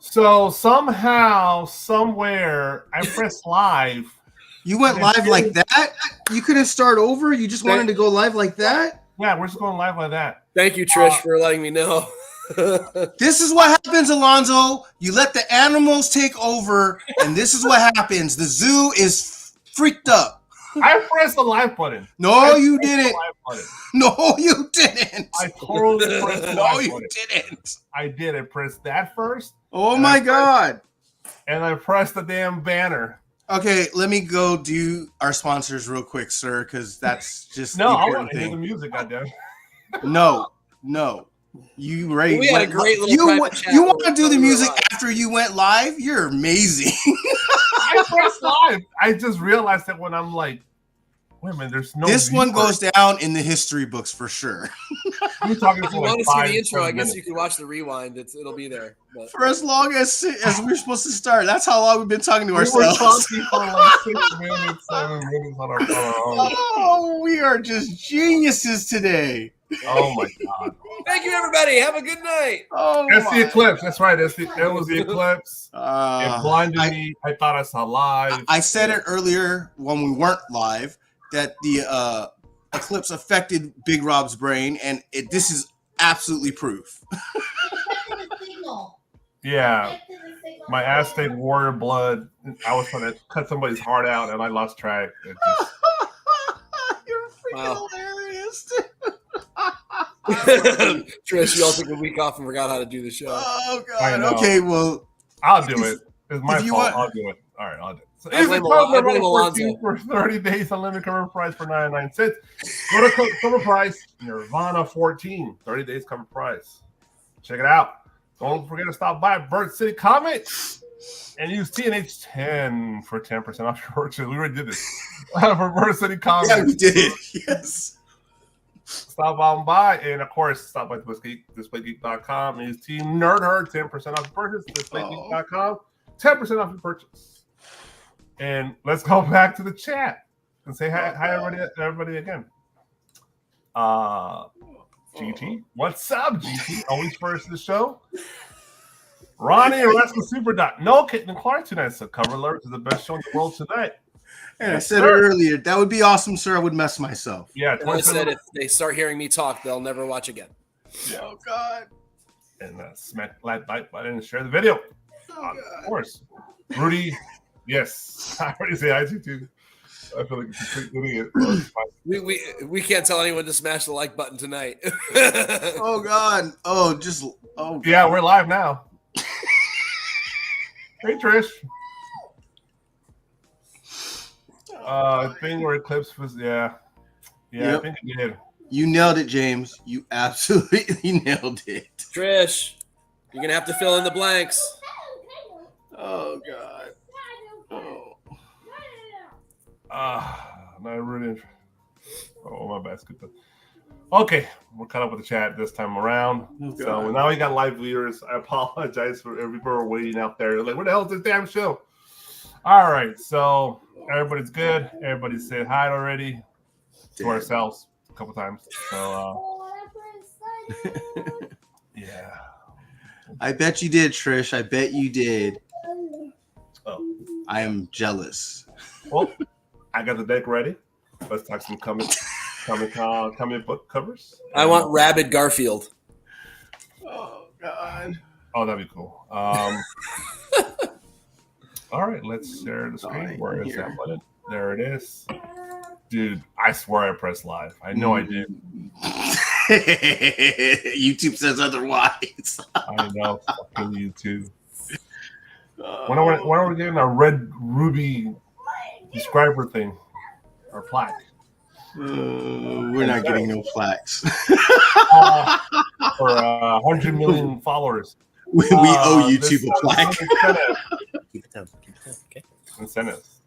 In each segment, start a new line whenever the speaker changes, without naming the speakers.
So somehow, somewhere, I pressed live.
You went live like that? You couldn't start over? You just wanted to go live like that?
Yeah, we're just going live like that.
Thank you, Trish, for letting me know.
This is what happens, Alonzo. You let the animals take over, and this is what happens. The zoo is freaked up.
I pressed the live button.
No, you didn't.
Button.
No, you didn't.
I totally pressed the
No,
live
you
button.
didn't.
I did. I pressed that first.
Oh my God.
And I pressed the damn banner.
Okay, let me go do our sponsors real quick, sir, because that's just
No,
the
I
important
want to hear the
thing.
music, goddamn.
No. You right.
We had a great little private chat
you
where
want to
we
do the
were
music
live.
after you went live? You're amazing.
I pressed live. I just realized that when I'm like, wait a minute, there's no.
This one
viewer.
goes down in the history books for sure.
You're talking
If
for
you
like
want to see
5,
the intro,
7
I guess
minutes.
you can watch the rewind. It'll be there. But
For as long as we're supposed to start. That's how long we've been talking to
We were
ourselves.
talking for like 6 minutes, 7 minutes on our phone.
Oh, we are just geniuses today.
Oh my god!
thank you, everybody. Have a good night.
Oh,
That's the
my.
eclipse. That's right. It was the eclipse. It blinded me. I thought I saw live.
I said it earlier when we weren't live that the eclipse affected Big Rob's brain, and this is absolutely proof.
Yeah, my Aztec warrior blood. I was trying to cut somebody's heart out, and I lost track. It just,
You're freaking
Wow.
hilarious.
Trish, you all took a week off and forgot how to do the show.
Oh
I
God.
know.
Okay, well,
I'll do it. It's my
if you
fault.
want-
I'll do it. All right, I'll do it. So
I blame
Alonzo
Alonzo.
for 30 days, unlimited cover price for 99 cents. Go to cover price, Nirvana 14, 30 days cover price. Check it out. Don't forget to stop by Bird City Comics and use TNH10 for 10% off your purchase. We already did this for Bird City Comics.
yeah, we did. Yes.
Stop on by, and of course, stop by DisplayGeek.com and use Team NerdHerd 10% off your purchase. DisplayGeek.com, 10% off your purchase. And let's go back to the chat and say hi everybody again. GT, what's up, GT? Always first to the show. Ronnie and Rascal Super Dot. No Caitlin Clark tonight. So Cover Alert is the best show in the world tonight.
And I said it earlier. That would be awesome, sir. I would mess myself.
Yeah,
And I said if they start hearing me talk, they'll never watch again.
Yeah.
Oh God.
And smack the like button and share the video.
Oh,
Of
God.
course. Rudy, yes. I already say I too. I feel like a complete idiot.
We can't tell anyone to smash the like button tonight.
Oh God. Oh, just. Oh. God.
Yeah, we're live now. Hey, Trish. Thing where Eclipse was, yeah. Yeah,
Yep.
I think it did.
You nailed it, James. You absolutely nailed it.
Trish, you're gonna have to fill in the blanks.
Oh God. Oh.
Not really. Oh, my bad. Skip that. Okay, we're caught up with the chat this time around.
Oh,
So
God.
now we got live viewers. I apologize for everybody waiting out there. They're like, where the hell is this damn show? All right, so everybody's good. Everybody said hi already to ourselves a couple times. So, yeah.
I bet you did, Trish. I bet you did.
Oh.
I am jealous.
Well, I got the deck ready. Let's talk some comic book covers.
I want Rabid Garfield.
Oh God.
Oh, that'd be cool. All right, let's share the screen. Where is that button? There it is. Dude, I swear I pressed live. I know I did.
YouTube says otherwise.
I know. Fucking YouTube. When are we getting a red ruby subscriber thing? Or plaque?
We're not getting no plaques.
For 100 million followers.
we owe YouTube
there's
a plaque.
some incentive.
Keep it down. Okay.
Incentives.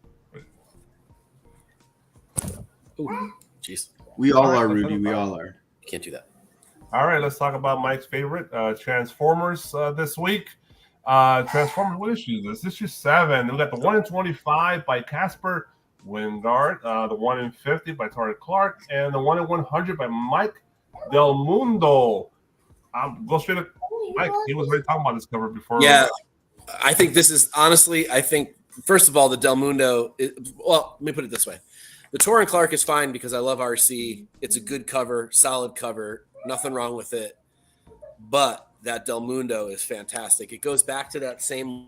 Ooh, jeez,
We all are, Rudy. We all are.
you can't do that.
All right, let's talk about Mike's favorite, Transformers this week. Transformers, what issue is this? Issue 7. We got the 1 in 25 by Casper Wingard, the 1 in 50 by Tara Clark, and the 1 in 100 by Mike Del Mundo. Go straight to Mike. He was already talking about this cover before.
Yeah, I think this is honestly, I think, first of all, the Del Mundo, well, let me put it this way. The Torrin Clark is fine because I love RC. It's a good cover, solid cover, nothing wrong with it. But that Del Mundo is fantastic. It goes back to that same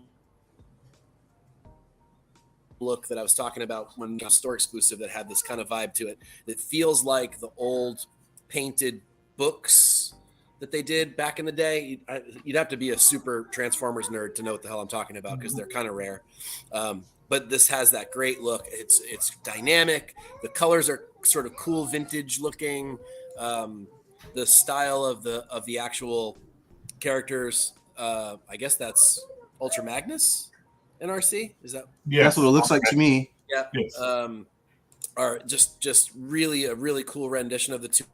look that I was talking about when store exclusive that had this kind of vibe to it. It feels like the old painted books that they did back in the day. You'd have to be a super Transformers nerd to know what the hell I'm talking about because they're kind of rare. But this has that great look. It's dynamic. The colors are sort of cool, vintage looking. The style of the actual characters. I guess that's Ultra Magnus in RC. Is that?
Yeah,
That's what it looks like to me.
Yeah.
Yes.
Are just really a really cool rendition of the two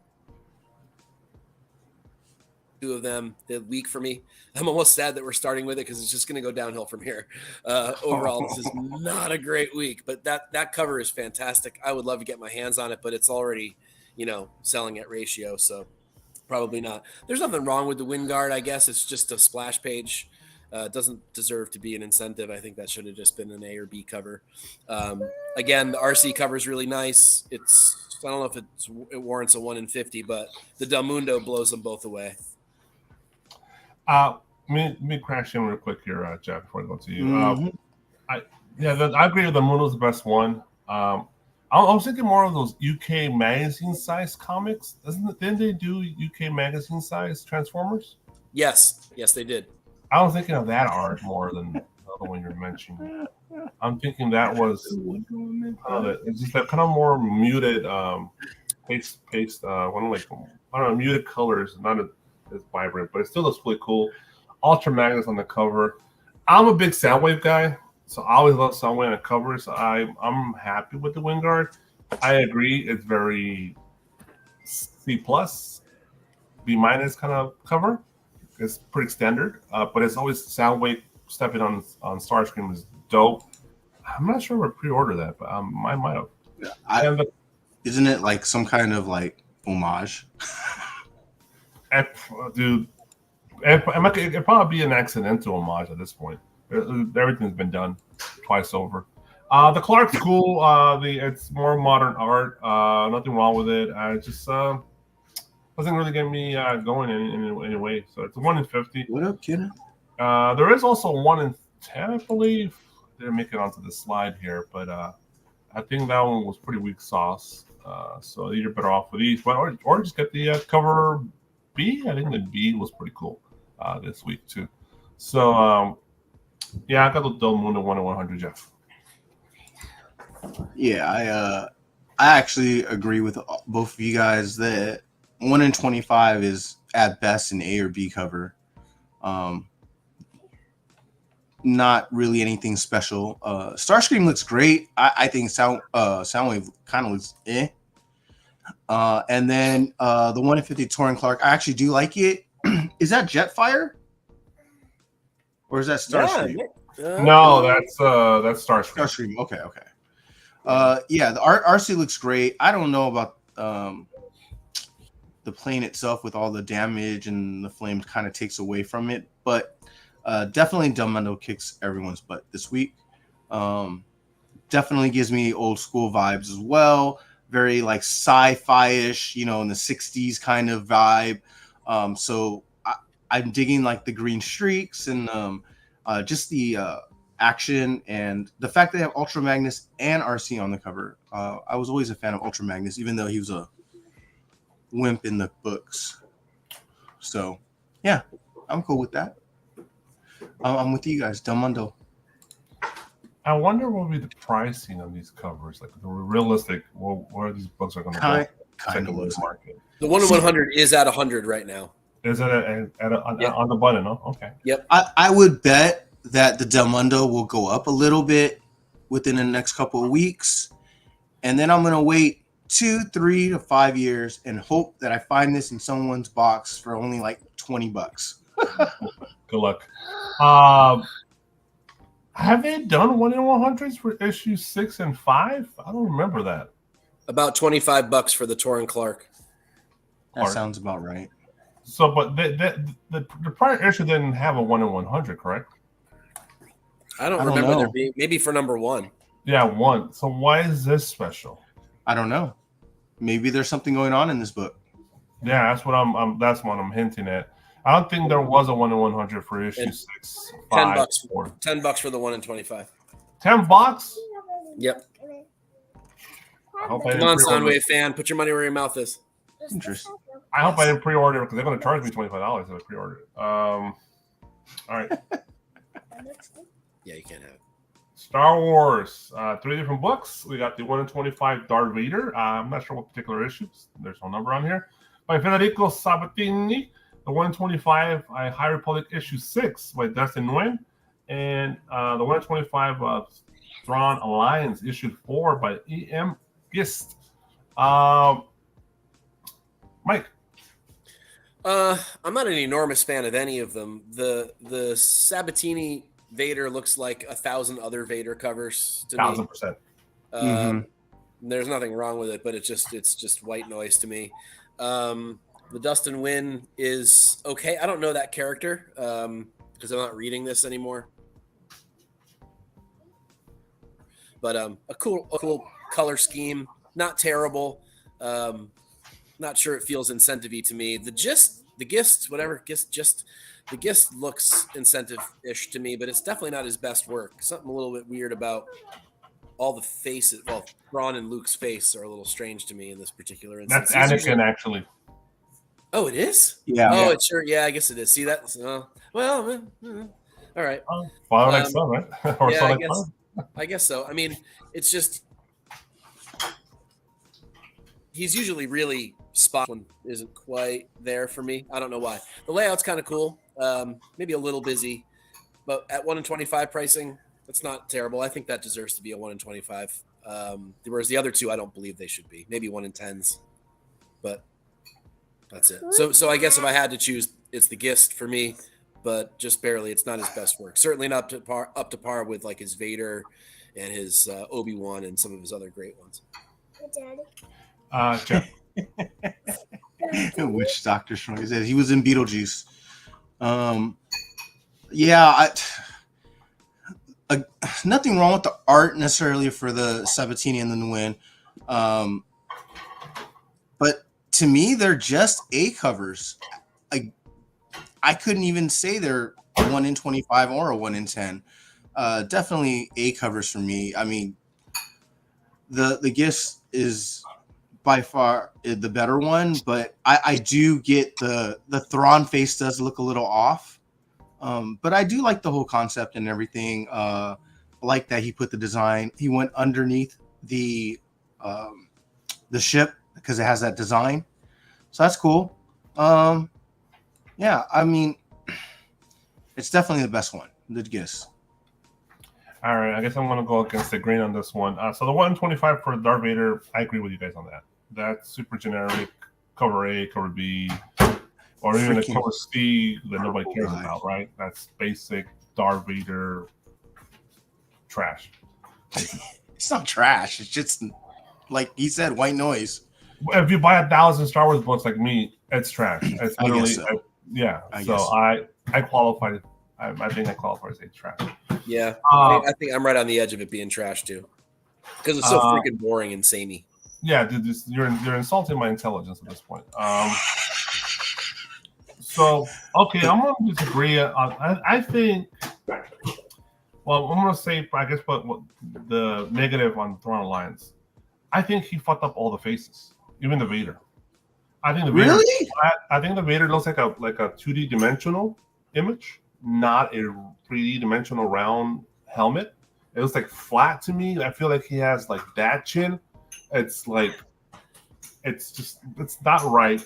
of them. The week for me. I'm almost sad that we're starting with it because it's just going to go downhill from here. Overall, this is not a great week, but that cover is fantastic. I would love to get my hands on it, but it's already, selling at ratio, so probably not. There's nothing wrong with the Wingard, I guess. It's just a splash page. It doesn't deserve to be an incentive. I think that should have just been an A or B cover. Again, the RC cover is really nice. I don't know if it warrants a 1 in 50, but the Del Mundo blows them both away.
Let me crash in real quick here, Jeff, before I go to you. I agree with the Mundo's the best one. I was thinking more of those UK magazine size comics. Didn't they do UK magazine size Transformers?
Yes, they did.
I was thinking of that art more than the other one you're mentioning. I'm thinking that was it's just that kind of more muted muted colors, not as vibrant, but it still looks really cool. Ultra Magnus on the cover. I'm a big Soundwave guy, so I always love Soundwave on the covers. I'm happy with the Wingard. I agree, it's very C+, B- kind of cover. It's pretty standard, but it's always Soundwave stepping on Starscream is dope. I'm not sure if I pre-order that, but I might have.
Isn't it like some kind of like homage?
Dude, it'd probably be an accidental homage at this point. Everything's been done twice over. The Clark's cool. It's more modern art. Nothing wrong with it. I just doesn't really get me going in any way. So it's a 1 in 50.
What up, kid?
There is also 1 in 10, I believe. Didn't make it onto the slide here, but I think that one was pretty weak sauce. So you're better off with these, or just get the cover B. I think the B was pretty cool this week too. So I got the Del Mundo 1 in 100, Jeff.
Yeah, I actually agree with both of you guys that 1 in 25 is at best an A or B cover. Not really anything special. Starscream looks great. I think Soundwave kind of looks eh. And then the 1 in 50 Torrin Clark, I actually do like it. Is that Jetfire? Or is that Starscream?
No, that's Starscream.
Starscream. Okay. The RC looks great. I don't know about the plane itself with all the damage and the flame kind of takes away from it, but definitely Del Mundo kicks everyone's butt this week. Definitely gives me old school vibes as well. Very like sci-fi-ish, in the 60s kind of vibe. So I'm digging like the green streaks and just the action and the fact that they have Ultra Magnus and RC on the cover. I was always a fan of Ultra Magnus, even though he was a wimp in the books. So yeah, I'm cool with that. I'm with you guys. Del Mundo.
I wonder what would be the pricing on these covers, like the realistic. Where these books are going to go?
Kind of looks
market.
The 1 in 100 is at 100 right now.
Is it on the button? Oh, okay.
Yep.
I would bet that the Del Mundo will go up a little bit within the next couple of weeks, and then I'm going to wait 2, 3 to 5 years and hope that I find this in someone's box for only like $20.
Good luck. Have they done 1 in 100s for issue 6 and 5? I don't remember that.
About $25 for the Torrin Clark.
That sounds about right.
So, but the prior issue didn't have a 1 in 100, correct?
I don't
I don't
remember there
know.
being, maybe for number 1.
Yeah, 1. So why is this special?
I don't know. Maybe there's something going on in this book.
Yeah, that's what that's what I'm hinting at. I don't think there was a 1 in 100 for issue
And
6,
10
5,
bucks.
4.
$10 for the 1 in 25.
$10.
Yep.
I hope I
Come
didn't
on,
pre-order.
Soundwave fan, put your money where your mouth is.
Interesting.
I hope I didn't pre-order because they're going to charge me $25 if I pre-order it. All right.
Yeah, you can't have it.
Star Wars, 3 different books. We got the 1 in 25 Darth Vader. I'm not sure what particular issues. There's no number on here. By Federico Sabatini. The 1 in 25 High Republic issue 6 by Dustin Nguyen. And the 1 in 25 Thrawn Alliance issue 4 by E.M. Gist. Mike.
I'm not an enormous fan of any of them. The Sabatini Vader looks like 1,000 other Vader covers to me.
1,000%.
There's nothing wrong with it, but it's just white noise to me. The Dustin Nguyen is okay. I don't know that character because I'm not reading this anymore. But a cool color scheme, not terrible. Not sure it feels incentive-y to me. The gist looks incentive-ish to me, but it's definitely not his best work. Something a little bit weird about all the faces. Well, Thrawn and Luke's face are a little strange to me in this particular instance.
That's Anakin, actually.
Oh, it is?
Yeah.
Oh, it's sure. Yeah, I guess it is. See that? All right.
Father like son, right? Or
yeah,
son
I
like
guess.
father?
I guess so. I mean, it's just he's usually really spot one isn't quite there for me. I don't know why. The layout's kind of cool. Maybe a little busy, but at 1 in 25 pricing, that's not terrible. I think that deserves to be a 1 in 25. Whereas the other two, I don't believe they should be. Maybe 1 in 10s, but that's it. So I guess if I had to choose, it's the Gist for me, but just barely. It's not his best work. Certainly not up to par with like his Vader and his Obi-Wan and some of his other great ones.
Jeff.
Which Dr. Strong said he was in Beetlejuice. Nothing wrong with the art necessarily for the Sabatini and the Nguyen. But to me, they're just A covers. I couldn't even say they're 1 in 25 or a 1 in 10. Definitely A covers for me. I mean, the Gist is by far the better one, but I do get the Thrawn face does look a little off. But I do like the whole concept and everything. I like that he put the design. He went underneath the ship because it has that design. So that's cool. Yeah, I mean, it's definitely the best one, the Gist.
All right, I guess I'm going to go against the grain on this one. So the 125 for Darth Vader, I agree with you guys on that. That's super generic, cover A, cover B, or even a cover C that nobody cares about, right? That's basic Darth Vader trash.
It's not trash. It's just, like he said, white noise.
If you buy 1,000 Star Wars books like me, it's trash. It's literally, I qualified. I think I qualify as a trash.
Yeah, I think I'm right on the edge of it being trash too, because it's so freaking boring and samey.
Yeah, dude, you're insulting my intelligence at this point. So okay, I'm gonna disagree. I think. Well, I'm gonna say, I guess, what the negative on Thrawn Alliance. I think he fucked up all the faces, even the Vader. I think the Vader.
Really?
I think the Vader looks like a 2D dimensional image, not a 3D dimensional round helmet. It looks like flat to me. I feel like he has like that chin. It's like, it's not right.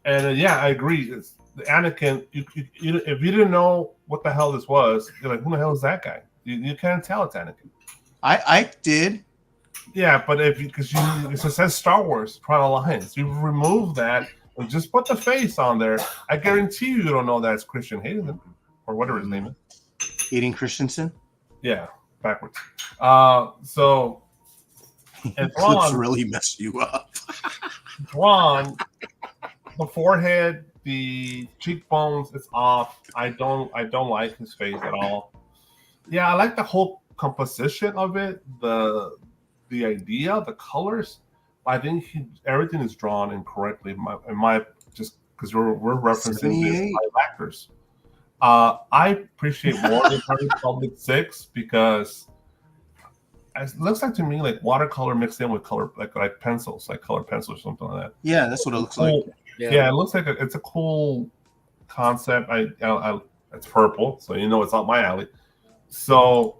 And yeah, I agree. It's the Anakin. If you didn't know what the hell this was, you're like, who the hell is that guy? You can't tell it's Anakin.
I did.
Yeah, but because it says Star Wars Thrawn Alliance, you remove that and just put the face on there. I guarantee you don't know that's Christian Hayden or whatever his name is.
Hayden Christensen.
Yeah, backwards. So. And
Thrawn really messed you up.
Thrawn, the forehead, the cheekbones, it's off. I don't like his face at all. Yeah, I like the whole composition of it, the idea, the colors. I think everything is drawn incorrectly. In my just because we're referencing this
78.
live actors. I appreciate Watercolor Republic 6 because it looks like to me like watercolor mixed in with color, like pencils, like colored pencils or something like that.
Yeah, that's what it looks like.
Cool. Yeah, it looks like it's a cool concept. It's purple, so you know it's not my alley. So,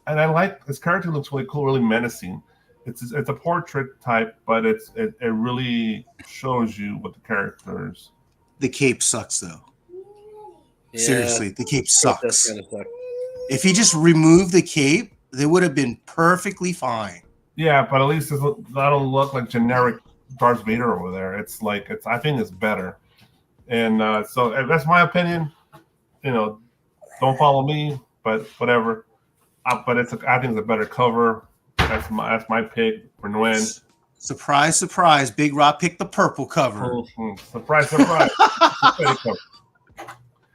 and I like his character looks really cool, really menacing. It's a portrait type, but it really shows you what the characters.
The cape sucks though.
Yeah,
Seriously, the cape
it does
sucks.
kind of suck.
If he just removed the cape, they would have been perfectly fine.
Yeah, but at least I don't look like generic Darth Vader over there. It's like I think it's better, and so that's my opinion. You know, don't follow me, but whatever. But I think it's a better cover. That's my pick for Nguyen.
Surprise, surprise! Big Rob picked the purple cover.
Mm-hmm. Surprise, surprise!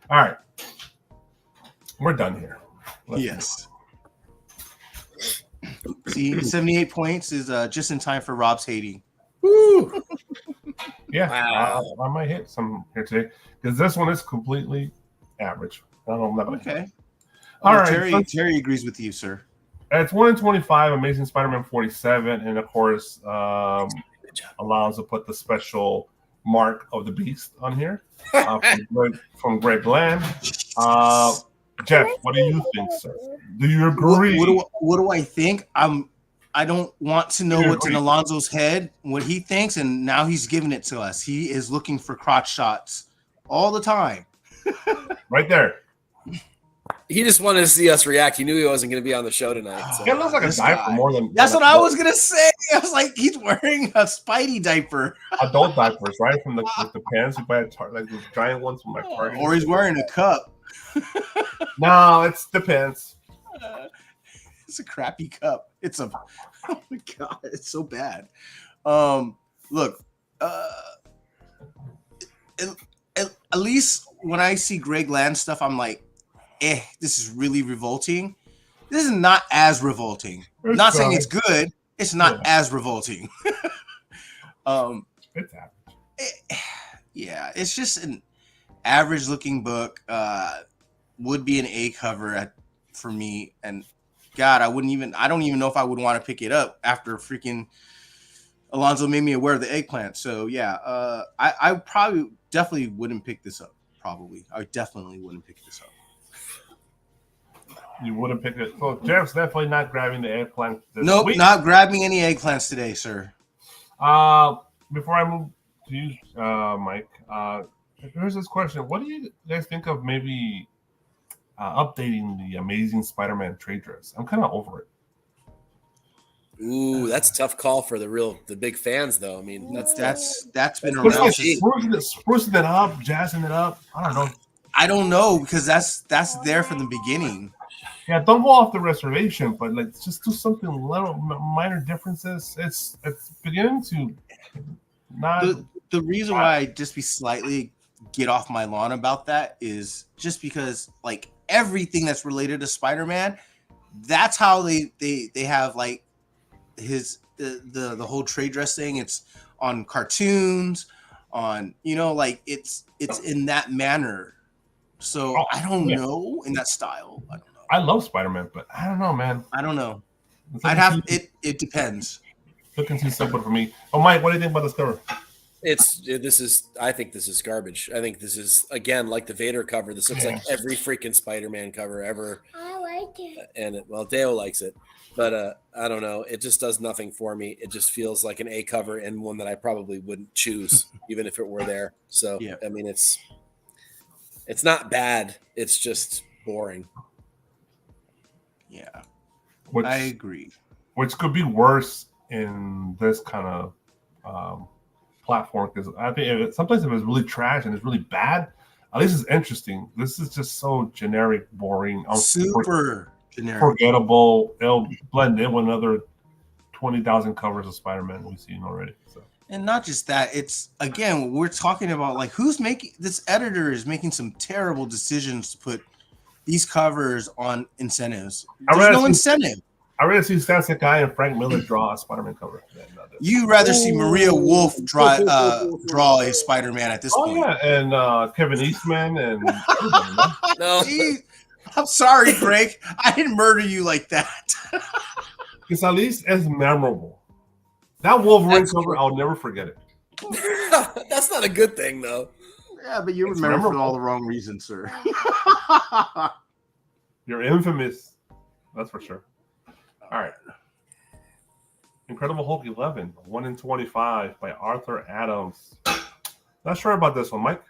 All right, we're done here.
Yes. See, 78 points is just in time for Rob's hating.
Woo!
Yeah,
Wow.
I might hit some here today because this one is completely average. I don't know.
Okay.
All right.
Terry agrees with you, sir.
It's 1 in 25, Amazing Spider-Man 47, and of course, allows to put the special mark of the beast on here from Greg Land. Jeff, what do you think, sir? Do you agree?
What do I think? I don't want to know what's in Alonzo's head, what he thinks, and now he's giving it to us. He is looking for crotch shots all the time.
Right there.
He just wanted to see us react. He knew he wasn't going to be on the show tonight. So.
It looks like a diaper more than.
That's what I was gonna say. I was like, he's wearing a Spidey diaper.
Adult diapers, right? From the pants you buy at like those giant ones from my party.
Or he's wearing a cup.
No, it's depends.
It's a crappy cup. It's a oh my god, it's so bad. Look, at least when I see Greg Land stuff, I'm like, this is really revolting. This is not as revolting. I'm not saying it's good. It's not as revolting.
It's average.
Yeah, it's just an average looking book. Would be an A cover for me. And God, I don't even know if I would want to pick it up after freaking Alonzo made me aware of the eggplant. So yeah, I probably definitely wouldn't pick this up. I definitely wouldn't pick this up.
You wouldn't pick it. So Jeff's definitely not grabbing the eggplant this
Nope,
week.
not grabbing any eggplants today, sir.
Before I move to you, Mike, here's this question. What do you guys think of maybe updating the Amazing Spider-Man trade dress? I'm kind of over it.
Ooh, that's a tough call for the big fans, though. I mean, that's
been
What's
around.
like sprucing it up, jazzing it up? I don't know.
I don't know because that's there from the beginning.
Yeah, don't go off the reservation, but like just do something little minor differences. It's beginning to not.
The reason why I just be slightly get off my lawn about that is just because like everything that's related to Spider-Man, that's how they have like his the whole trade dress thing. It's on cartoons, on like it's in that manner. So I don't know in that style. I don't know.
I love Spider-Man, but I don't know, man.
I don't know. It depends.
Looking too simple for me. Oh, Mike, what do you think about this cover?
I think this is garbage. I think this is again like the Vader cover. This looks like every freaking Spider-Man cover ever.
I like it.
And Deo likes it, but I don't know. It just does nothing for me. It just feels like an A cover and one that I probably wouldn't choose even if it were there. So yeah. I mean, it's not bad. It's just boring.
Yeah,
Which,
I agree.
Which could be worse in this kind of platform because I think sometimes if it's really trash and it's really bad, at least it's interesting. This is just so generic, boring,
super generic,
forgettable. It'll blend in with another 20,000 covers of Spider-Man we've seen already. So.
And not just that, it's again we're talking about like who's making this editor is making some terrible decisions to put these covers on incentives.
I'd
There's
rather
no
see-
incentive.
I'd rather see Stan Sakai and Frank Miller draw a Spider-Man cover. Than this.
You rather see Maria Wolf draw a Spider-Man at this
Oh
point.
yeah, and Kevin Eastman and everybody, man.
No,
See, I'm sorry, Greg. I didn't murder you like that.
Because at least it's memorable. That Wolverine
That's
cover,
true.
I'll never forget it.
that's not a good thing though.
Yeah, but you
It's
remember for
memorable.
all the wrong reasons, sir.
You're infamous. That's for sure. All right. Incredible Hulk 11, 1 in 25 by Arthur Adams. Not sure about this one, Mike.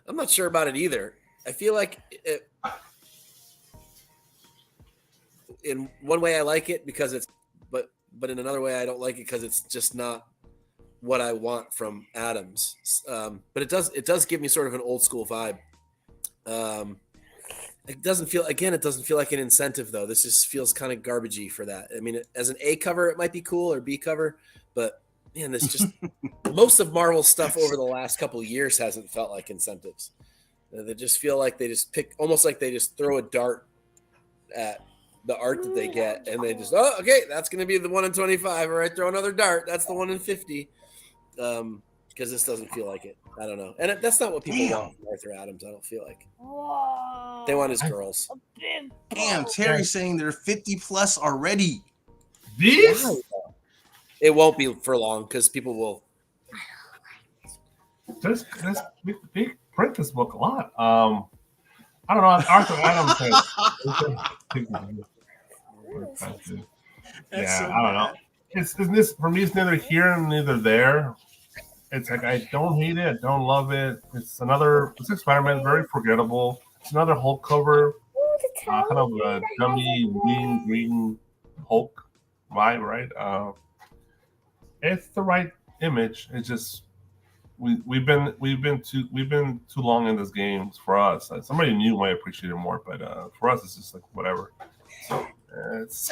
I'm not sure about it either. I feel like in one way I like it because it's, but in another way I don't like it because it's just not what I want from Adams. But it does give me sort of an old school vibe. It doesn't feel like an incentive though. This just feels kind of garbagey for that. I mean, as an A cover, it might be cool or B cover, but man, this just most of Marvel's stuff over the last couple of years hasn't felt like incentives. They just feel like they just pick, almost like they just throw a dart at the art that they get, and they just, oh, okay, that's going to be the 1 in 25. All right, throw another dart. That's the 1 in 50. Because this doesn't feel like it. I don't know, and that's not what people want from Arthur Adams. I don't feel like they want his girls.
Damn, Terry's saying they're 50 plus already.
These?
It won't be for long because people will.
This we print this book a lot. I don't know. Arthur Adams says, yeah, I don't know. It's this for me. It's neither here and neither there. It's like I don't hate it, I don't love it. It's like Spider-Man, very forgettable. It's another Hulk cover, kind of a dummy green Hulk vibe, right? It's the right image. It's just we've been too long in this game for us. Somebody new might appreciate it more, but for us, it's just like whatever. So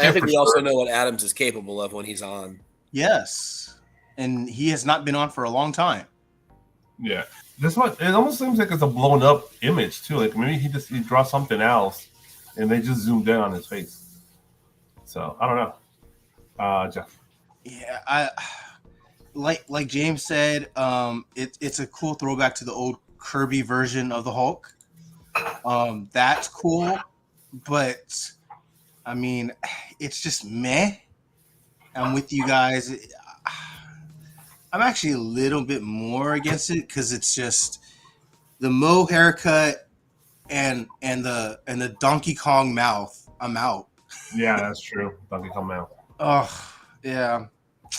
I think we also know what Adams is capable of when he's on.
Yes, and he has not been on for a long time.
Yeah, this one it almost seems like it's a blown up image too. Like maybe he draws something else, and they just zoomed in on his face. So I don't know, Jeff.
Yeah, I like James said. It's a cool throwback to the old Kirby version of the Hulk. That's cool, but I mean, it's just meh. I'm with you guys. I'm actually a little bit more against it because it's just the Mo haircut and the Donkey Kong mouth. I'm out.
Yeah, that's true. Donkey Kong mouth.
Oh yeah,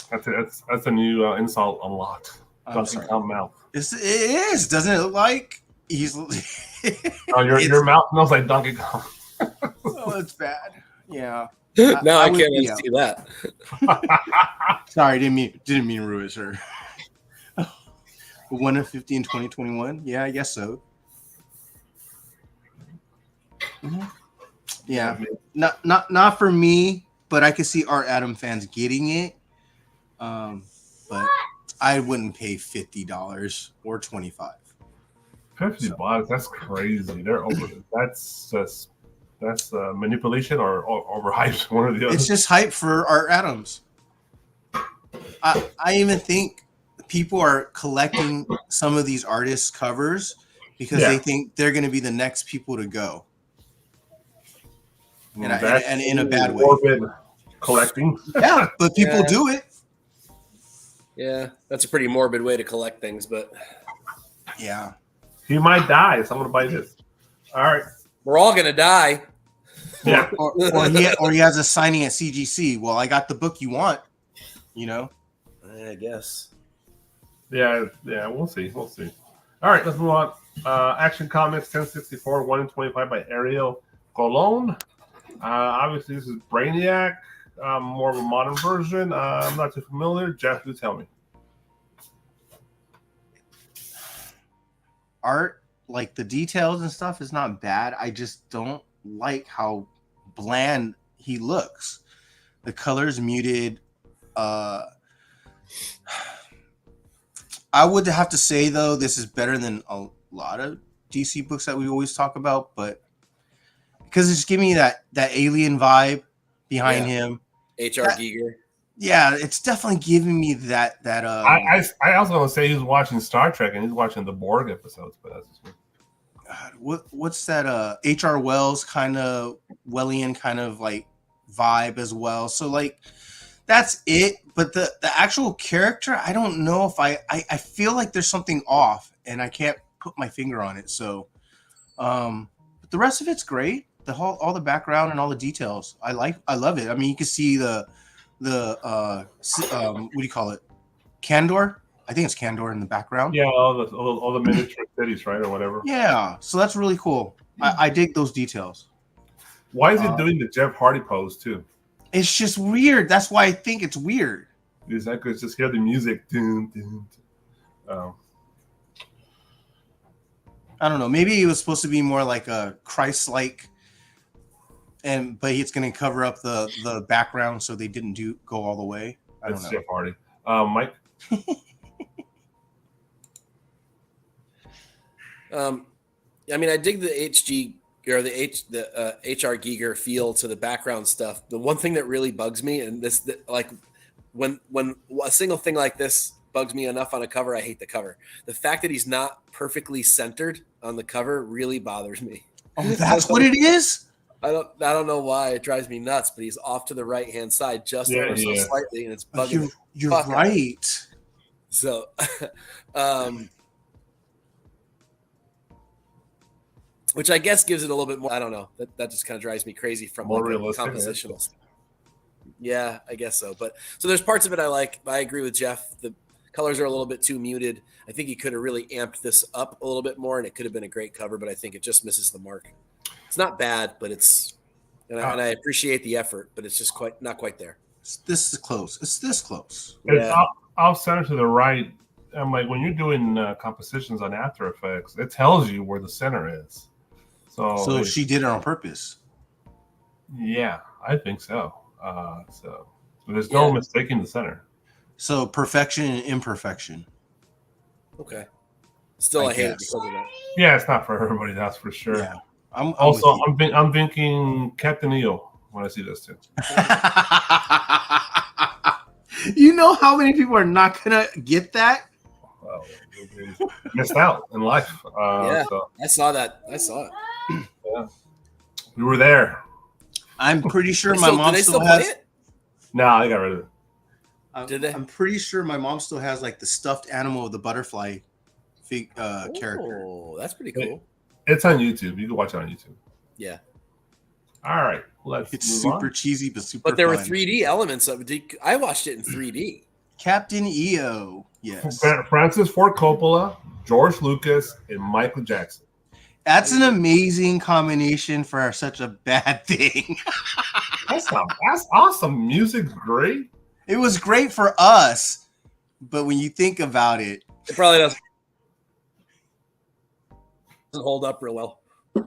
that's a new insult unlocked.
I'm
Donkey
sorry.
Kong mouth.
It is, doesn't it look like he's?
Oh, your mouth smells like Donkey Kong.
Oh, it's bad. Yeah.
No, I
would
can't
be
unsee that.
Sorry, didn't mean to ruin it, sir. 1 in 50 in 2021. Yeah, I guess so. Mhm. Yeah, not for me, but I could see Art Adam fans getting it. But I wouldn't pay $50 or $25.
$50. That's crazy. They're over. That's manipulation or overhyped. One or the other.
It's just hype for Art Adams. I even think people are collecting some of these artists' covers because they think they're going to be the next people to go. And in a bad way.
Morbid collecting.
Yeah, but people
Yeah.
do it.
Yeah, that's a pretty morbid way to collect things, but
Yeah.
He might die, so I'm gonna buy this. All right.
we're all gonna die.
Yeah.
Or he has a signing at CGC. Well, I got the book you want, you know?
I guess.
Yeah. We'll see. All right, let's move on. Action Comics 1064, 1 in 25 by Ariel Colon. Obviously, this is Brainiac, more of a modern version. I'm not too familiar. Jeff, you tell me.
Art, like the details and stuff, is not bad. I just don't like how bland he looks. The color's muted. I would have to say though, this is better than a lot of DC books that we always talk about, but because it's giving me that alien vibe behind him.
H.R. Giger.
Yeah, it's definitely giving me that.
I also want to say he was watching Star Trek and he's watching the Borg episodes, but that's just me.
What's that? H.R. Wells kind of Wellian kind of like vibe as well. So like that's it. But the actual character, I don't know if I feel like there's something off, and I can't put my finger on it. So, but the rest of it's great. All the background and all the details, I love it. I mean, you can see the what do you call it? Kandor. I think it's Kandor in the background.
Yeah, all the miniature cities, right, or whatever.
Yeah, so that's really cool. I dig those details.
Why is he doing the Jeff Hardy pose too?
It's just weird. That's why I think it's weird.
Because I could just hear the music. Dun, dun, dun.
I don't know. Maybe it was supposed to be more like a Christ-like, but it's going to cover up the background, so they didn't go all the way. I don't know.
Jeff Hardy. Mike.
I mean, I dig the HR Giger feel to the background stuff. The one thing that really bugs me, and like when a single thing like this bugs me enough on a cover, I hate the cover. The fact that he's not perfectly centered on the cover really bothers me.
Oh, that's what it is?
I don't know why it drives me nuts, but he's off to the right hand side just ever so slightly, and it's bugging.
You're right.
So, which I guess gives it a little bit more. I don't know. That just kind of drives me crazy from
more
like
realistic
compositional. Yeah, I guess so. But so there's parts of it I like. I agree with Jeff. The colors are a little bit too muted. I think he could have really amped this up a little bit more, and it could have been a great cover. But I think it just misses the mark. It's not bad, but and I appreciate the effort, but it's just not quite there.
This is close. It's this close.
It's off center to the right. I'm like, when you're doing compositions on After Effects, it tells you where the center is. So
she did it on purpose.
Yeah, I think so. So there's no mistaking the center.
So perfection and imperfection.
Okay. Still, I hate it because of that.
Yeah, it's not for everybody. That's for sure.
Yeah.
I'm thinking Captain EO when I see this too.
You know how many people are not gonna get that?
Well, missed out in life. So.
I saw that. I saw it.
Yeah, we were there.
I'm pretty sure my mom still has it.
No, I got rid of it.
Did they?
I'm pretty sure my mom still has like the stuffed animal of the butterfly character.
Oh, that's pretty cool.
It's on YouTube. You can watch it on YouTube.
Yeah.
All right.
It's super cheesy, but super
But there were
fun.
3D elements of it. I watched it in 3D.
Captain EO. Yes.
Francis Ford Coppola, George Lucas, and Michael Jackson.
That's an amazing combination for such a bad thing.
That's awesome. Music's great.
It was great for us, but when you think about it,
it probably doesn't hold up real well.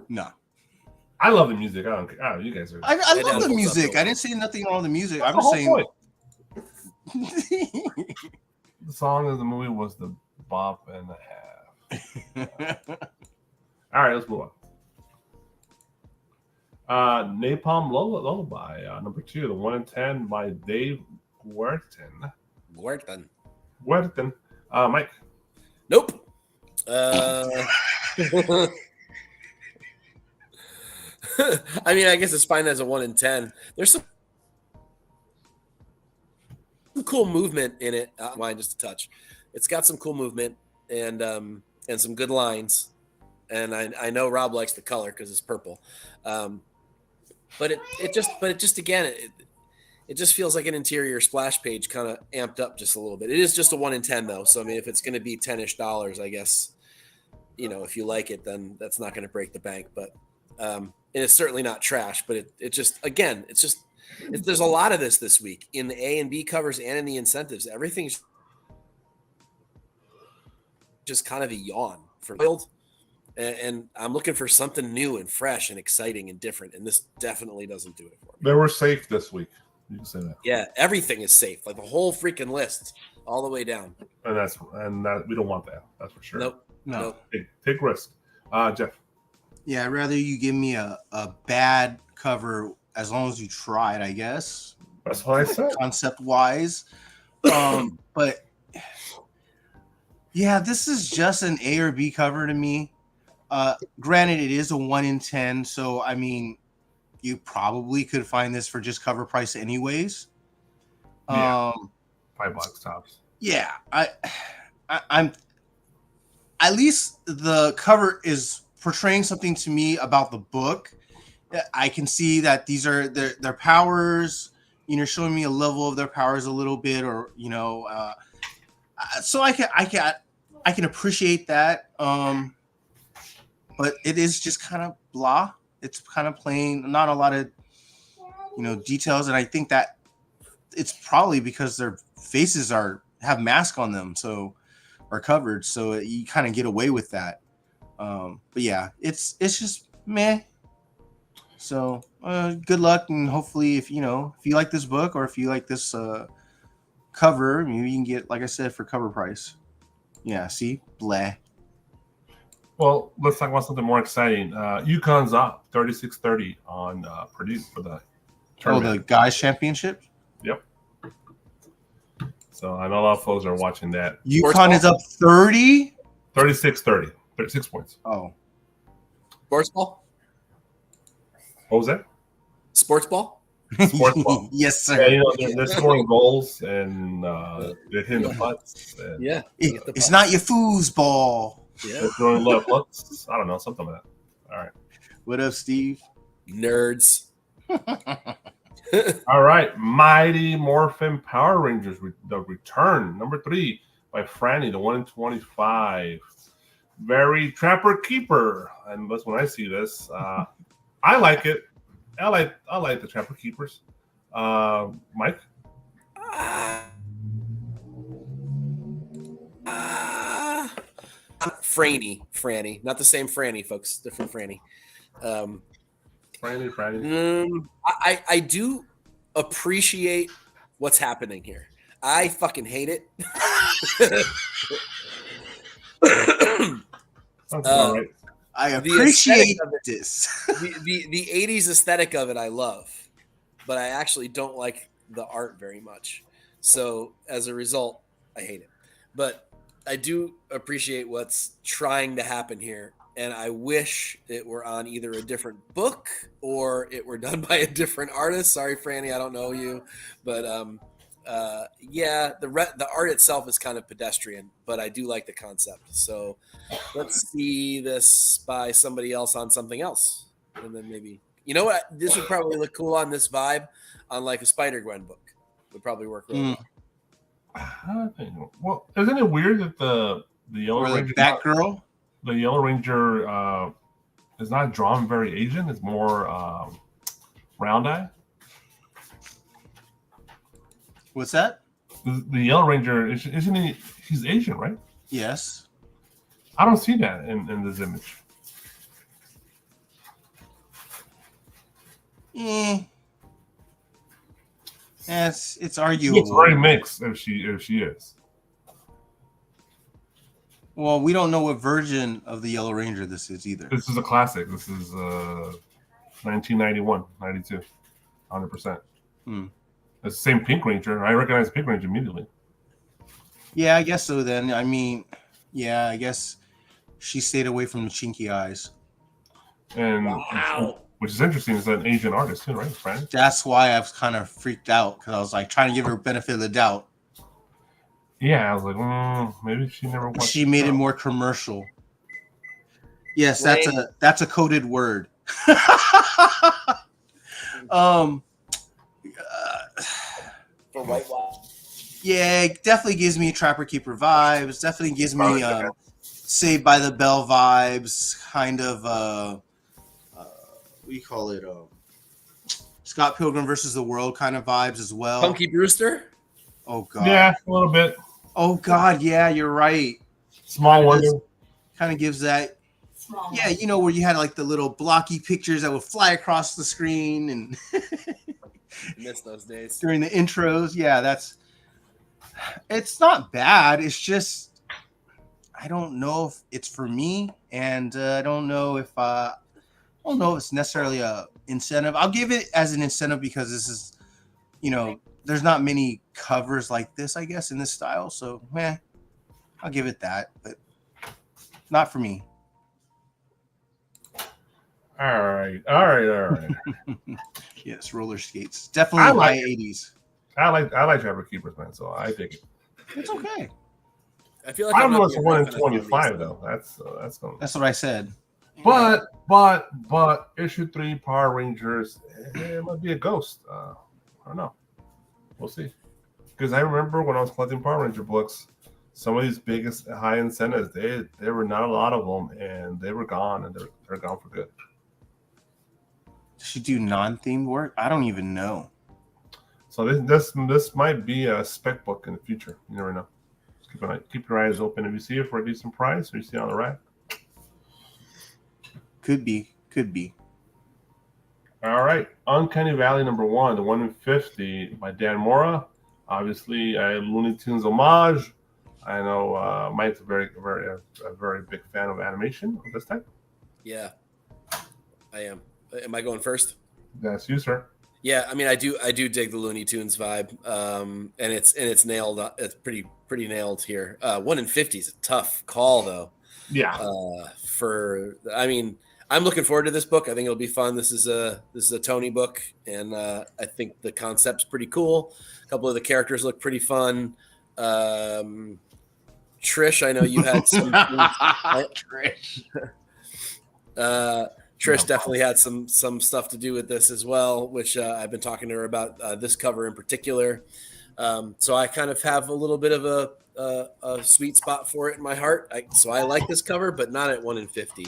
No.
I love the music. I don't care. Oh, you guys are.
I love the music. I didn't say nothing wrong with the music. I'm just saying.
The song of the movie was the bop and a half. All right, let's move on. Napalm Lullaby, number 2, the 1 in 10 by Dave Huertan. Mike.
Nope. I mean, I guess it's fine as a 1 in 10. There's some cool movement in it. Mine just a touch. It's got some cool movement and some good lines. And I know Rob likes the color because it's purple. But it just feels like an interior splash page kind of amped up just a little bit. It is just a 1 in 10 though. So I mean, if it's going to be $10-ish, I guess, if you like it, then that's not going to break the bank. But and it's certainly not trash. But there's a lot of this week in the A and B covers and in the incentives. Everything's just kind of a yawn for build. And I'm looking for something new and fresh and exciting and different. And this definitely doesn't do it for me.
They were safe this week. You can say that.
Yeah, everything is safe. Like the whole freaking list, all the way down.
And that we don't want that. That's for sure.
Nope.
No.
Take risk. Jeff.
Yeah, I'd rather you give me a bad cover as long as you tried, I guess,
That's what I said.
concept wise. But yeah, this is just an A or B cover to me. Granted, it is a 1 in 10, so I mean, you probably could find this for just cover price anyways.
Yeah. $5 tops.
Yeah, I'm at least the cover is portraying something to me about the book. I can see that these are their powers. You know, showing me a level of their powers a little bit, or so I can appreciate that. But it is just kind of blah. It's kind of plain, not a lot of details, and I think that it's probably because their faces have masks on them, so are covered, so you kind of get away with that. But yeah, it's just meh. So good luck, and hopefully, if you like this book or if you like this cover, maybe you can get, like I said, for cover price. Yeah, see, blah.
Well, let's talk about something more exciting. UConn's up 36-30 on Purdue for the tournament.
The guys championship.
Yep. So I know a lot of folks are watching that.
UConn is up 30?
36-30. 36 points.
Oh.
Sports ball?
What was that?
Sports ball?
Sports ball.
Yes, sir.
Yeah, they're scoring goals and they're hitting the putts.
Yeah.
It's not your foosball.
Yeah.
They're throwing left hooks. I don't know, something like that. All right.
What up, Steve?
Nerds.
All right. Mighty Morphin Power Rangers, the return, number 3 by Franny, the 1 in 25. Very Trapper Keeper. And that's when I see this. I like it. I like the Trapper Keepers. Mike?
Franny, not the same Franny, folks. Different Franny.
Franny.
I do appreciate what's happening here. I fucking hate it.
Sounds about right.
I appreciate this.
the 80s aesthetic of it I love, but I actually don't like the art very much. So as a result, I hate it. But I do appreciate what's trying to happen here. And I wish it were on either a different book or it were done by a different artist. Sorry, Franny, I don't know you. But yeah, the art itself is kind of pedestrian, but I do like the concept. So let's see this by somebody else on something else. And then maybe, you know what? This would probably look cool on this vibe on like a Spider-Gwen book. Would probably work really well.
Well, isn't it weird that the Yellow Ranger,
Batgirl?
The Yellow Ranger is not drawn very Asian. It's more round eye.
What's that?
The Yellow Ranger, isn't he? He's Asian, right?
Yes.
I don't see that in this image.
Yes, it's arguable.
It's very mixed if she is.
Well, we don't know what version of the Yellow Ranger this is either.
This is a classic. This is 1991, 92, 100%. It's the same Pink Ranger. I recognize Pink Ranger immediately.
Yeah, I guess so then. I mean, yeah, I guess she stayed away from the chinky eyes.
And which is interesting, is an Asian artist too, right? Fran?
That's why I was kind of freaked out, because I was like trying to give her benefit of the doubt.
Yeah, I was like, maybe she never watched.
She made it more commercial. Yes, that's a coded word.
For whitewash.
Yeah, it definitely gives me Trapper Keeper vibes. Definitely gives me Saved by the Bell vibes. Kind of what do you call it? Scott Pilgrim versus the World kind of vibes as well.
Punky Brewster.
Oh god.
Yeah, a little bit.
Oh god, yeah, you're right.
Small Wonder.
Kind of gives that. Yeah, you know, where you had like the little blocky pictures that would fly across the screen and
miss those days
during the intros. Yeah, it's not bad. It's just I don't know if it's for me, and I don't know if don't know if it's necessarily a incentive. I'll give it as an incentive because this is, there's not many covers like this, I guess, in this style. So, I'll give it that, but not for me.
All right.
Yes, roller skates. Definitely high 80s.
I like Trapper Keepers, man. So I dig it.
It's okay.
I feel like
I don't know.
not
It's
being
1 in
rough enough on these,
25 though. That's going.
That's what I said.
But issue 3 Power Rangers, it might be a ghost. I don't know. We'll see. Because I remember when I was collecting Power Ranger books, some of these biggest high incentives, there were not a lot of them, and they were gone, and they're gone for good.
Does she do non-themed work? I don't even know.
So this might be a spec book in the future. You never know. Just keep your eyes open. If you see it for a decent price, or you see it on the rack,
could be.
All right, Uncanny Valley #1, the 1 in 50 by Dan Mora. Obviously, a Looney Tunes homage. I know Mike's a very big fan of animation of this type.
Yeah, I am. Am I going first?
That's you, sir.
Yeah, I mean, I do dig the Looney Tunes vibe, and it's nailed. It's pretty nailed here. 1 in 50 is a tough call, though.
Yeah.
I'm looking forward to this book. I think it'll be fun. This is a Tony book, and I think the concept's pretty cool. A couple of the characters look pretty fun. Trish, I know you had some. Trish definitely had some stuff to do with this as well, which I've been talking to her about this cover in particular. So I kind of have a little bit of a sweet spot for it in my heart. So I like this cover, but not at 1 in 50.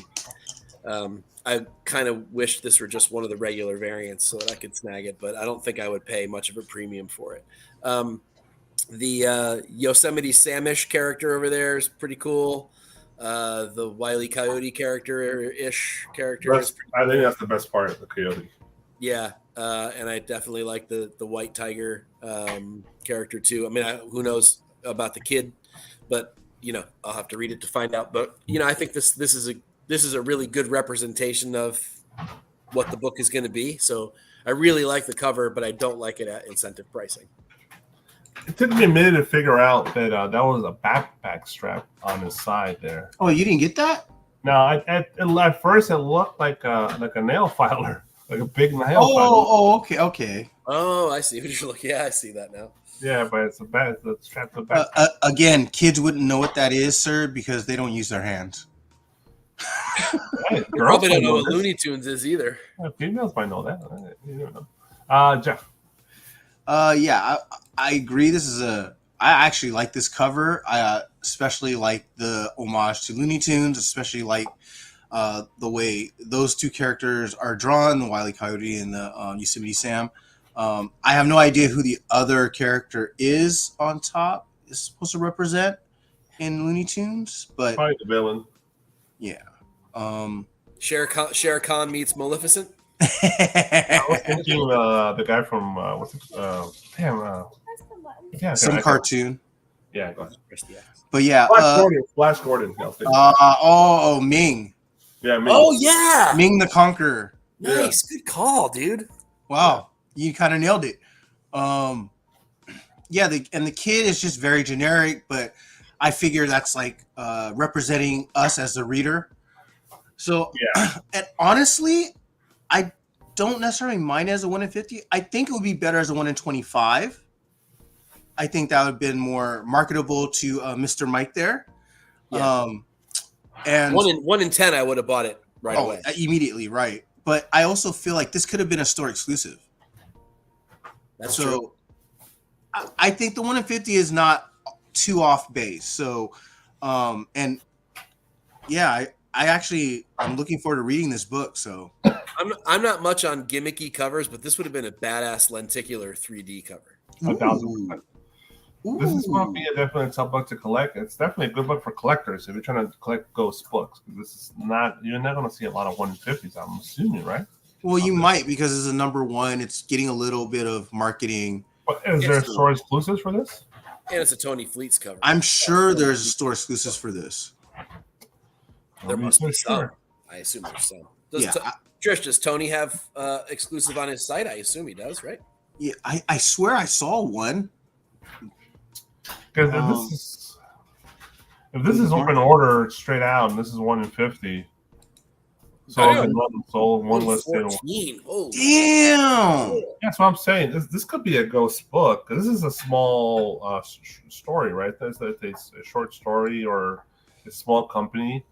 I kind of wish this were just one of the regular variants so that I could snag it, but I don't think I would pay much of a premium for it. The Yosemite Samish character over there is pretty cool. The Wile E. Coyote character is
I think that's the best part of the Coyote.
Yeah, and I definitely like the White Tiger character too. I mean, who knows about the kid, but I'll have to read it to find out. But I think this is a really good representation of what the book is going to be. So I really like the cover, but I don't like it at incentive pricing.
It took me a minute to figure out that that was a backpack strap on his side there.
Oh, you didn't get that?
No, at first it looked like a nail filer, like a big nail filer.
Oh, okay.
Oh, I see what you're looking. Yeah, I see that now.
Yeah, but it's a strap to the back.
Again, kids wouldn't know what that is, sir, because they don't use their hands.
Hey,
You probably don't know what Looney Tunes is either.
Yeah, females might know that. You don't know. Jeff.
Yeah, I agree. I actually like this cover. I especially like the homage to Looney Tunes, especially like the way those two characters are drawn, the Wile E. Coyote and the Yosemite Sam. I have no idea who the other character is on top is supposed to represent in Looney Tunes, but
Probably the villain.
Yeah.
Shere Khan meets Maleficent.
I was thinking the guy from
Some cartoon.
Yeah, go ahead.
But yeah,
Flash Gordon.
Ming.
Yeah, Ming.
Oh yeah,
Ming the Conqueror.
nice, good call, dude.
Wow, you kind of nailed it. Yeah, the kid is just very generic, but I figure that's like representing us as the reader. So, and honestly, I don't necessarily mind as a 1 in 50. I think it would be better as a 1 in 25. I think that would have been more marketable to Mr. Mike there.
Yeah.
And
1 in 10, I would have bought it right away.
Immediately, right. But I also feel like this could have been a store exclusive.
That's true.
I think the 1 in 50 is not too off base. So, and yeah, I'm looking forward to reading this book. So
I'm not much on gimmicky covers, but this would have been a badass lenticular 3D cover.
1,000%. This is going to be a definitely tough book to collect. It's definitely a good book for collectors if you're trying to collect ghost books. This is you're not going to see a lot of 1 in 50s. I'm assuming, right?
Well, you might because it's a #1. It's getting a little bit of marketing.
But is there store exclusives for this?
And it's a Tony Fleets cover.
I'm sure there's a store exclusives for this.
There must be some. I assume there's some. Trish, does Tony have exclusive on his site? I assume he does, right?
Yeah, I swear I saw one.
Because if this is open order straight out, and this is 1 in 50. Sold, one listed.
14. Oh,
damn!
That's what I'm saying. This could be a ghost book. This is a small story, right? It's a short story or a small company.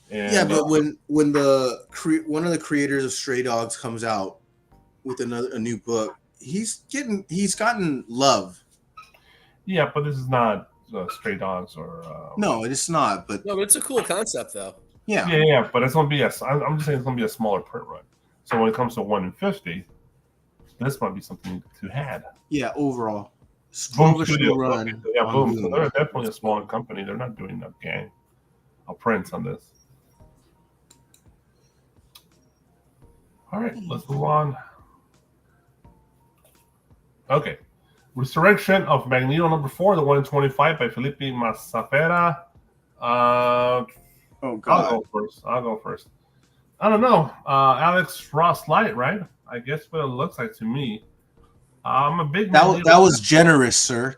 And,
yeah, but when one of the creators of Stray Dogs comes out with a new book, he's gotten love.
Yeah, but this is not Stray Dogs or
no, it's not. But
no, but it's a cool concept though.
Yeah, but it's gonna be I'm just saying it's gonna be a smaller print run. So when it comes to 1 in 50, this might be something to had.
Yeah, overall.
Boom Studio run. Okay. Yeah, Boom. So they're definitely a smaller company. They're not doing a gang of prints on this. All right, let's move on. Okay. Resurrection of Magneto #4, the 1 in 25 by Felipe Mazafera.
Oh God!
I'll go first. I don't know. Alex Ross Light, right? I guess what it looks like to me. I'm a big
that was generous, sir.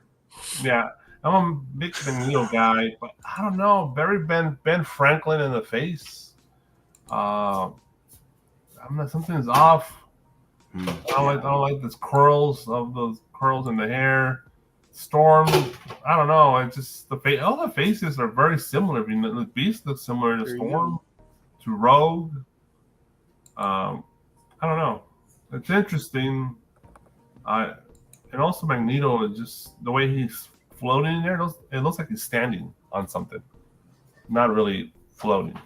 Yeah, I'm a big Magneto guy, but I don't know. Very Ben Franklin in the face. Something's off. I don't like this curls in the hair. Storm, I don't know. I just all the faces are very similar. I mean, the Beast looks similar to Storm, to Rogue. I don't know. It's interesting. And also Magneto, just the way he's floating in there. It looks like he's standing on something, not really floating.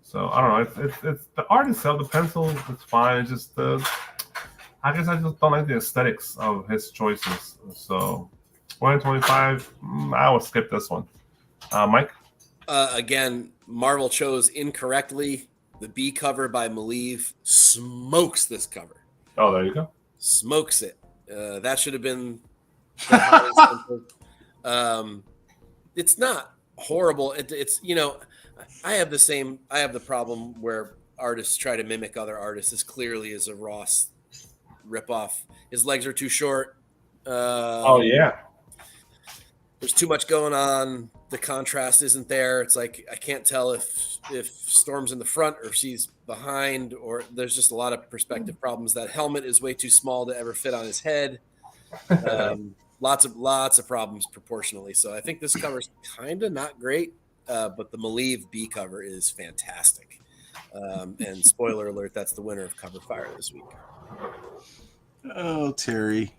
So I don't know. It's the art itself, the pencil, it's fine. It's just I guess I just don't like the aesthetics of his choices. So 1 in 25, I will skip this one. Mike?
Again, Marvel chose incorrectly. The B cover by Maleev smokes this cover.
Oh, there you go.
Smokes it. That should have been the highest. It's not horrible. It's I have the problem where artists try to mimic other artists as clearly as a Ross ripoff. His legs are too short.
Oh yeah.
There's too much going on. The contrast isn't there. It's like I can't tell if Storm's in the front or if she's behind, or there's just a lot of perspective problems. That helmet is way too small to ever fit on his head. Lots of problems proportionally. So I think this cover's kind of not great, but the Maleev B cover is fantastic. And spoiler alert, that's the winner of Cover Fire this week.
Oh, Terry.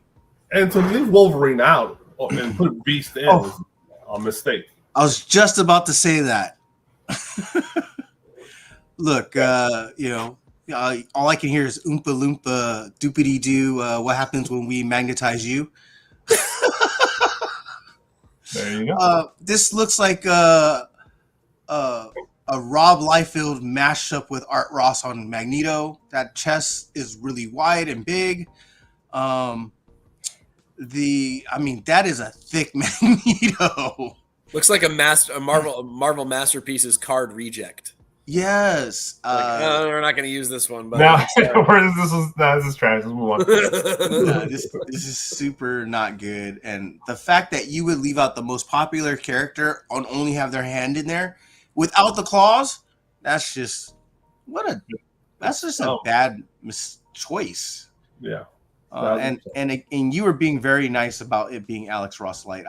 And to leave Wolverine out and put Beast in was a mistake.
I was just about to say that. Look, all I can hear is Oompa Loompa doopity doo. What happens when we magnetize you?
There you go.
This looks like a Rob Liefeld mashup with Art Ross on Magneto. That chest is really wide and big. That is a thick Magneto.
Looks like a Marvel Masterpieces card reject.
Yes.
We're not going to use this one. But
this is trash. Let's move on.
This is super not good. And the fact that you would leave out the most popular character and only have their hand in there without the claws, that's just a bad choice.
Yeah.
And you were being very nice about it being Alex Ross Light.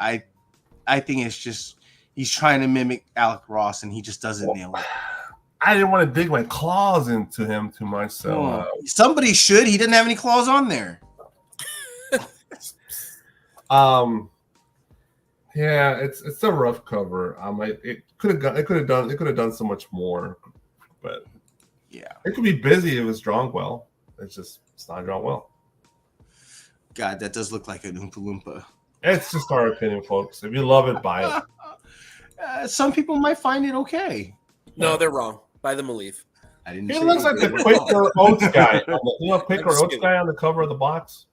I think it's just he's trying to mimic Alex Ross and he just doesn't nail it.
I didn't want to dig my claws into him too much. So
somebody should. He didn't have any claws on there.
Yeah, it's a rough cover. It could have done so much more, but
yeah,
it could be busy if it was drawn well. It's not drawn well.
God, that does look like an Oompa Loompa.
It's just our opinion, folks. If you love it, buy
it. Some people might find it okay.
No, they're wrong. Buy the Maleev.
He looks like the Quaker Oats guy. Quaker Oats guy on the cover of the box.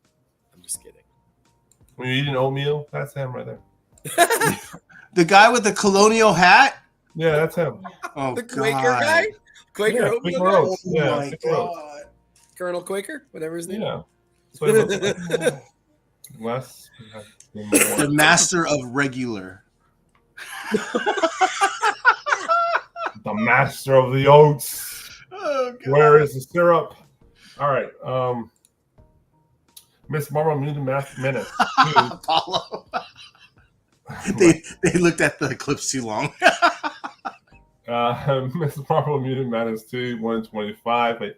I'm just kidding.
When you're eating oatmeal, that's him right there.
The guy with the colonial hat?
Yeah, that's him.
Oh,
the Quaker guy? Quaker
Yeah,
oatmeal
Quaker
guy?
Oats.
Oh
Yeah,
my
Quaker Oats.
god.
Colonel Quaker, whatever his name.
Yeah. That's what it looks like. Less.
The master of regular.
The master of the oats.
Oh, God.
Where is the syrup? All right. Miss Marvel Mutant Menace.
Apollo. They looked at the clips too long.
Miss Marvel Mutant Menace 2, 125. By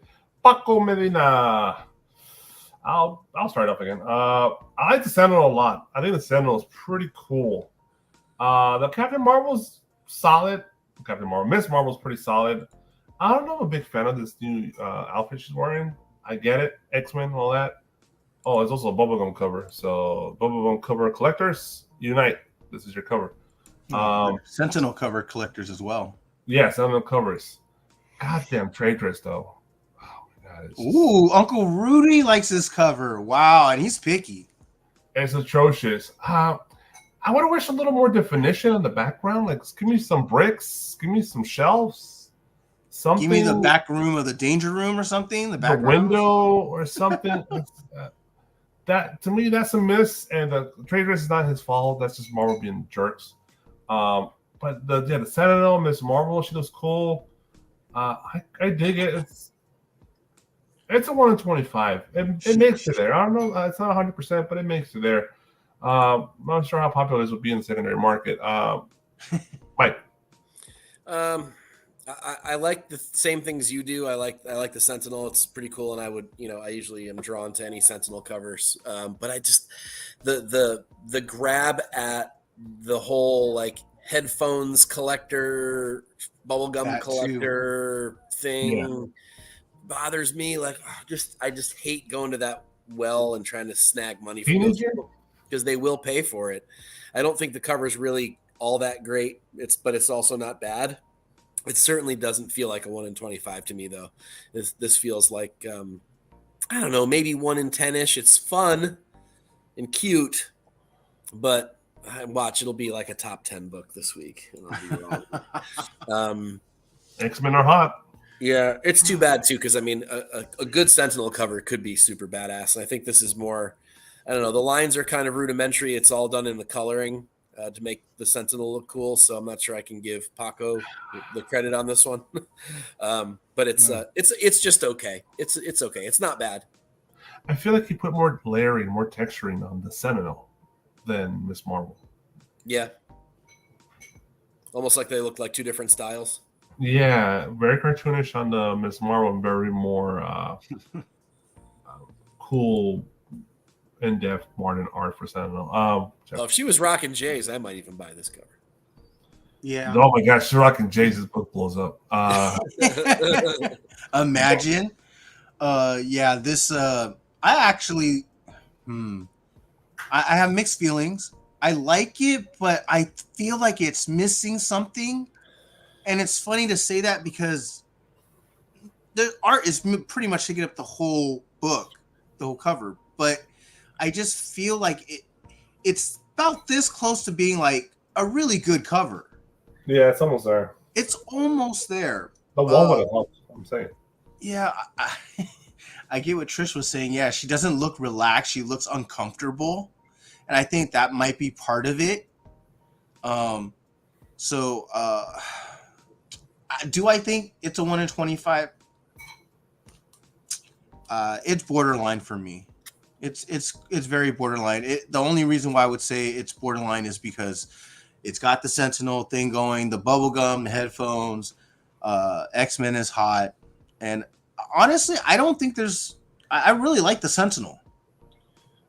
Paco Medina. I'll start up again. I like the Sentinel a lot. I think the Sentinel is pretty cool. The Captain Marvel's solid. Miss Marvel's pretty solid. I don't know. I'm a big fan of this new outfit she's wearing. I get it. X-Men and all that. Oh, it's also a bubblegum cover. So bubblegum cover collectors unite. This is your cover.
Sentinel cover collectors as well.
Yeah, Sentinel covers. Goddamn traitress though. Oh my god.
Ooh, Uncle Rudy likes this cover. Wow, and he's picky.
It's atrocious. I want to wish a little more definition in the background. Like, give me some bricks. Give me some shelves. Something.
Give me the back room of the danger room or something. The back
window or something. That to me, that's a miss. And the traitress is not his fault. That's just Marvel being jerks. But the Sentinel, Miss Marvel, she looks cool. I dig it. It's a 1 in 25. It makes it there. I don't know. It's not 100%, but it makes it there. I'm not sure how popular this would be in the secondary market. Mike.
I like the same things you do. I like the Sentinel. It's pretty cool, and I usually am drawn to any Sentinel covers. But I just the grab at the whole like headphones collector, bubblegum collector thing bothers me. Like I just hate going to that well and trying to snag money from those people because they will pay for it. I don't think the cover is really all that great. But it's also not bad. It certainly doesn't feel like a 1 in 25 to me, though. This feels like, I don't know, maybe 1 in 10-ish. It's fun and cute, but it'll be like a top 10 book this week. And I'll be wrong.
X-Men are hot.
Yeah, it's too bad, too, because, I mean, a good Sentinel cover could be super badass. And I think this is more, I don't know, the lines are kind of rudimentary. It's all done in the coloring. To make the Sentinel look cool, so I'm not sure I can give Paco the credit on this one. But it's just okay. It's okay. It's not bad.
I feel like he put more layering, more texturing on the Sentinel than Miss Marvel.
Yeah, almost like they look like two different styles.
Yeah, very cartoonish on the Miss Marvel, and very more cool. In-depth modern art for Sentinel.
If she was rocking J's, I might even buy this cover.
Yeah.
Oh my gosh, she's rocking J's. This book blows up.
Imagine. This. I actually. I have mixed feelings. I like it, but I feel like it's missing something. And it's funny to say that because the art is pretty much taking up the whole book, the whole cover, but I just feel like it's about this close to being like a really good cover.
Yeah, it's almost there.
It's almost there.
The one would have helped, I'm saying.
Yeah, I get what Trish was saying. Yeah, she doesn't look relaxed. She looks uncomfortable. And I think that might be part of it. Do I think it's a 1 in 25? It's borderline for me. It's very borderline. The only reason why I would say it's borderline is because it's got the Sentinel thing going, the bubblegum, the headphones, X-Men is hot. And honestly, I don't think I really like the Sentinel.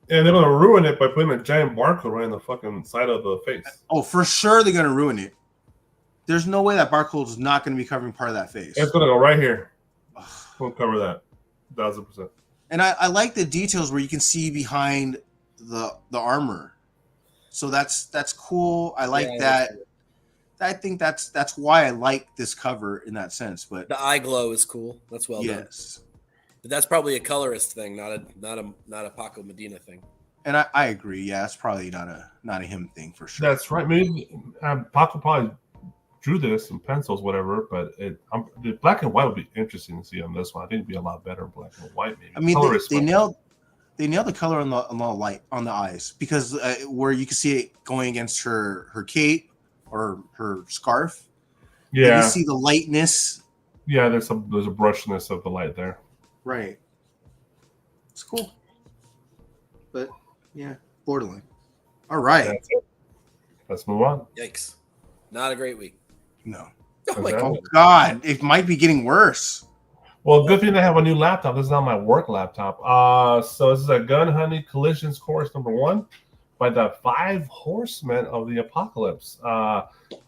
And they're going to ruin it by putting a giant barcode right in the fucking side of the face.
Oh, for sure they're going to ruin it. There's no way that barcode is not going to be covering part of that face.
It's going to go right here. We'll cover that. 1,000%.
And I like the details where you can see behind the armor. So that's cool. I like that. I think that's why I like this cover in that sense. But
the eye glow is cool. That's well done. But that's probably a colorist thing, not a Paco Medina thing.
And I agree. Yeah, that's probably not a him thing for sure.
That's right. Maybe Paco probably drew this in pencils, whatever. But the black and white would be interesting to see on this one. I think it'd be a lot better in black and white. Maybe.
I mean,
Color is
they
fine.
nailed the color on the light on the eyes because where you can see it going against her cape or her scarf.
Yeah,
you see the lightness.
Yeah, there's a brushness of the light there.
Right. It's cool. But yeah, borderline. All right.
That's it. Let's move on.
Yikes! Not a great week.
No.
Oh my
Okay.
god!
Oh God, it might be getting worse.
Well, good thing I have a new laptop. This is not my work laptop. So this is a Gun Honey Collisions Course #1 by the 5 Horsemen of the Apocalypse.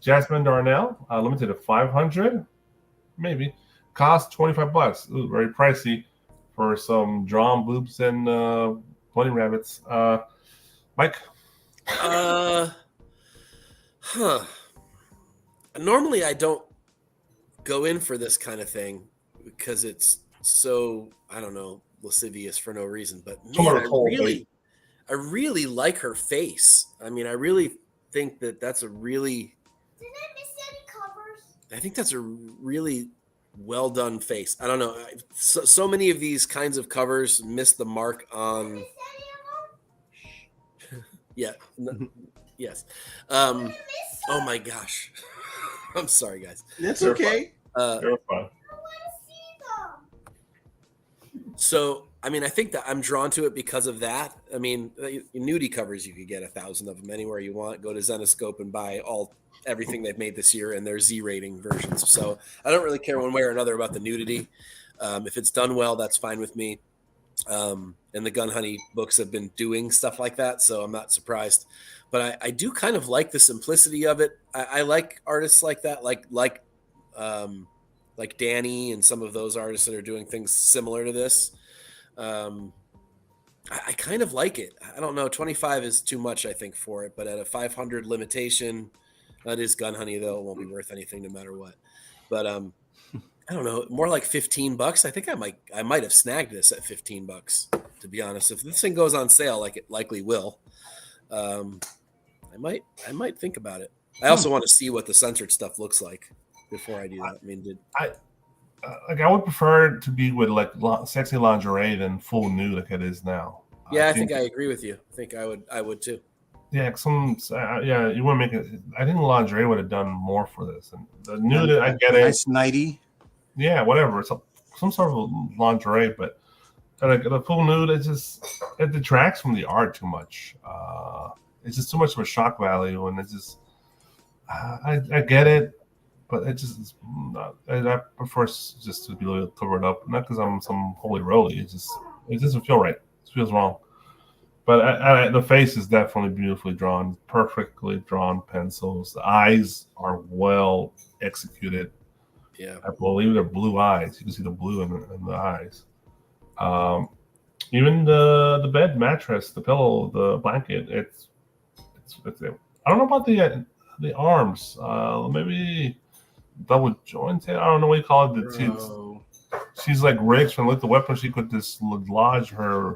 Jasmine Darnell, limited to 500, maybe. Cost $25. Ooh, very pricey for some drawn boobs and bunny rabbits. Mike?
Normally, I don't go in for this kind of thing because it's so, I don't know, lascivious for no reason. But man, I really like her face. I mean, I really think that's a really.
Did I miss any covers?
I think that's a really well done face. I don't know. So many of these kinds of covers miss the mark on. Yeah. Yes. Oh my gosh. I'm sorry, guys.
That's
You're
okay.
You're fine.
So, I mean, I think that I'm drawn to it because of that. I mean, nudie covers, you could get 1,000 of them anywhere you want. Go to Zenoscope and buy everything they've made this year and their Z rating versions. So I don't really care one way or another about the nudity. If it's done well, that's fine with me. And the Gun Honey books have been doing stuff like that, so I'm not surprised. But I do kind of like the simplicity of it. I like artists like that, like Danny and some of those artists that are doing things similar to this. I kind of like it. I don't know. 25 is too much, I think, for it. But at a 500 limitation, that is Gun Honey, though. It won't be worth anything no matter what. But I don't know. More like $15. I think I might have snagged this at $15. To be honest, if this thing goes on sale, like it likely will, I might think about it. I also want to see what the censored stuff looks like before I do that. I mean, I
would prefer it to be with like sexy lingerie than full nude like it is now.
Yeah, I think I agree with you. I think I would too.
Yeah, you want to make it. I think lingerie would have done more for this. And the nude, I get it.
Nice nighty.
Yeah, whatever. It's some sort of lingerie, but like the full nude, it detracts from the art too much. It's just too much of a shock value, and it's just I get it. But it just is not. I prefer just to be a little covered up, not because I'm some holy roly. It doesn't feel right. It feels wrong. But the face is definitely beautifully drawn, perfectly drawn pencils. The eyes are well executed.
Yeah,
I believe they're blue eyes. You can see the blue in the eyes. Even the bed mattress, the pillow, the blanket. It's I don't know about the arms. Maybe double jointed. I don't know what you call it. She's like Riggs from Lift the Weapon. She could just lodge her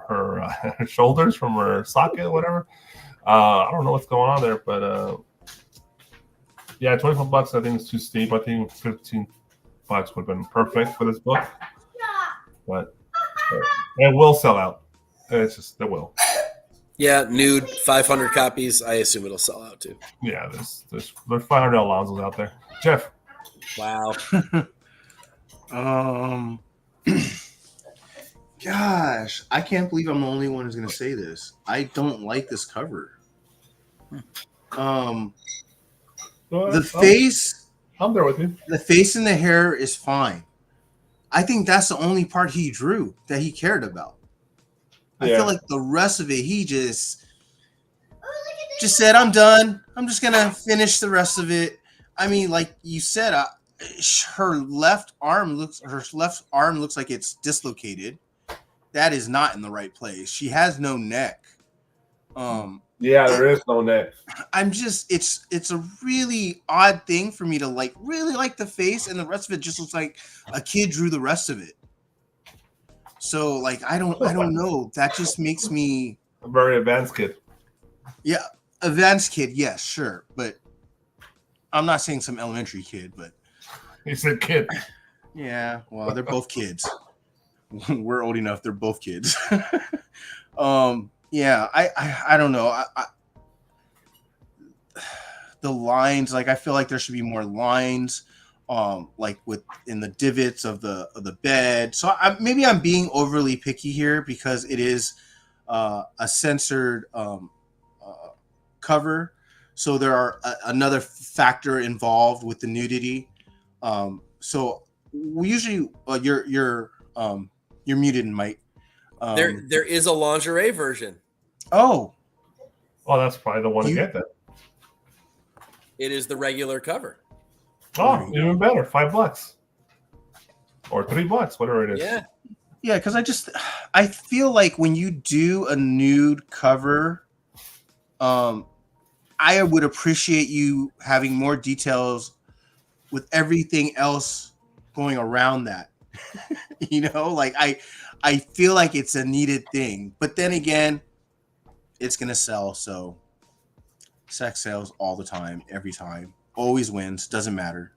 shoulders from her socket or whatever. I don't know what's going on there, but yeah, $25 I think is too steep. I think $15 would have been perfect for this book, but it will sell out. It's just it will.
Yeah, nude 500 copies. I assume it'll sell out too.
Yeah, there's $500 Alonzos out there. Jeff.
Wow.
Gosh, I can't believe I'm the only one who's going to say this. I don't like this cover. The face.
I'm there with you.
The face and the hair is fine. I think that's the only part he drew that he cared about. I feel like the rest of it, he just said, "I'm done. I'm just gonna finish the rest of it." I mean, like you said, her left arm looks like it's dislocated. That is not in the right place. She has no neck.
Yeah, there is no neck.
I'm just it's a really odd thing for me to really like the face, and the rest of it just looks like a kid drew the rest of it. So like I don't know. That just makes me
a very advanced kid.
Yeah, advanced kid, yes, sure, but I'm not saying some elementary kid, but
He said kid.
yeah, well, they're both kids. We're old enough; they're both kids. Yeah, I don't know. The lines, like I feel like there should be more lines, like in the divots of the bed. So maybe I'm being overly picky here because it is a censored cover. So there are another factor involved with the nudity. So we usually you're muted, Mike.
There is a lingerie version.
Oh,
That's probably the one to get then.
It is the regular cover.
Oh, even better. $5 or $3, whatever it is.
Yeah.
because I feel like when you do a nude cover, I would appreciate you having more details with everything else going around that. Like I feel like it's a needed thing, but then again, it's gonna sell. So sex sells all the time, every time, always wins, doesn't matter.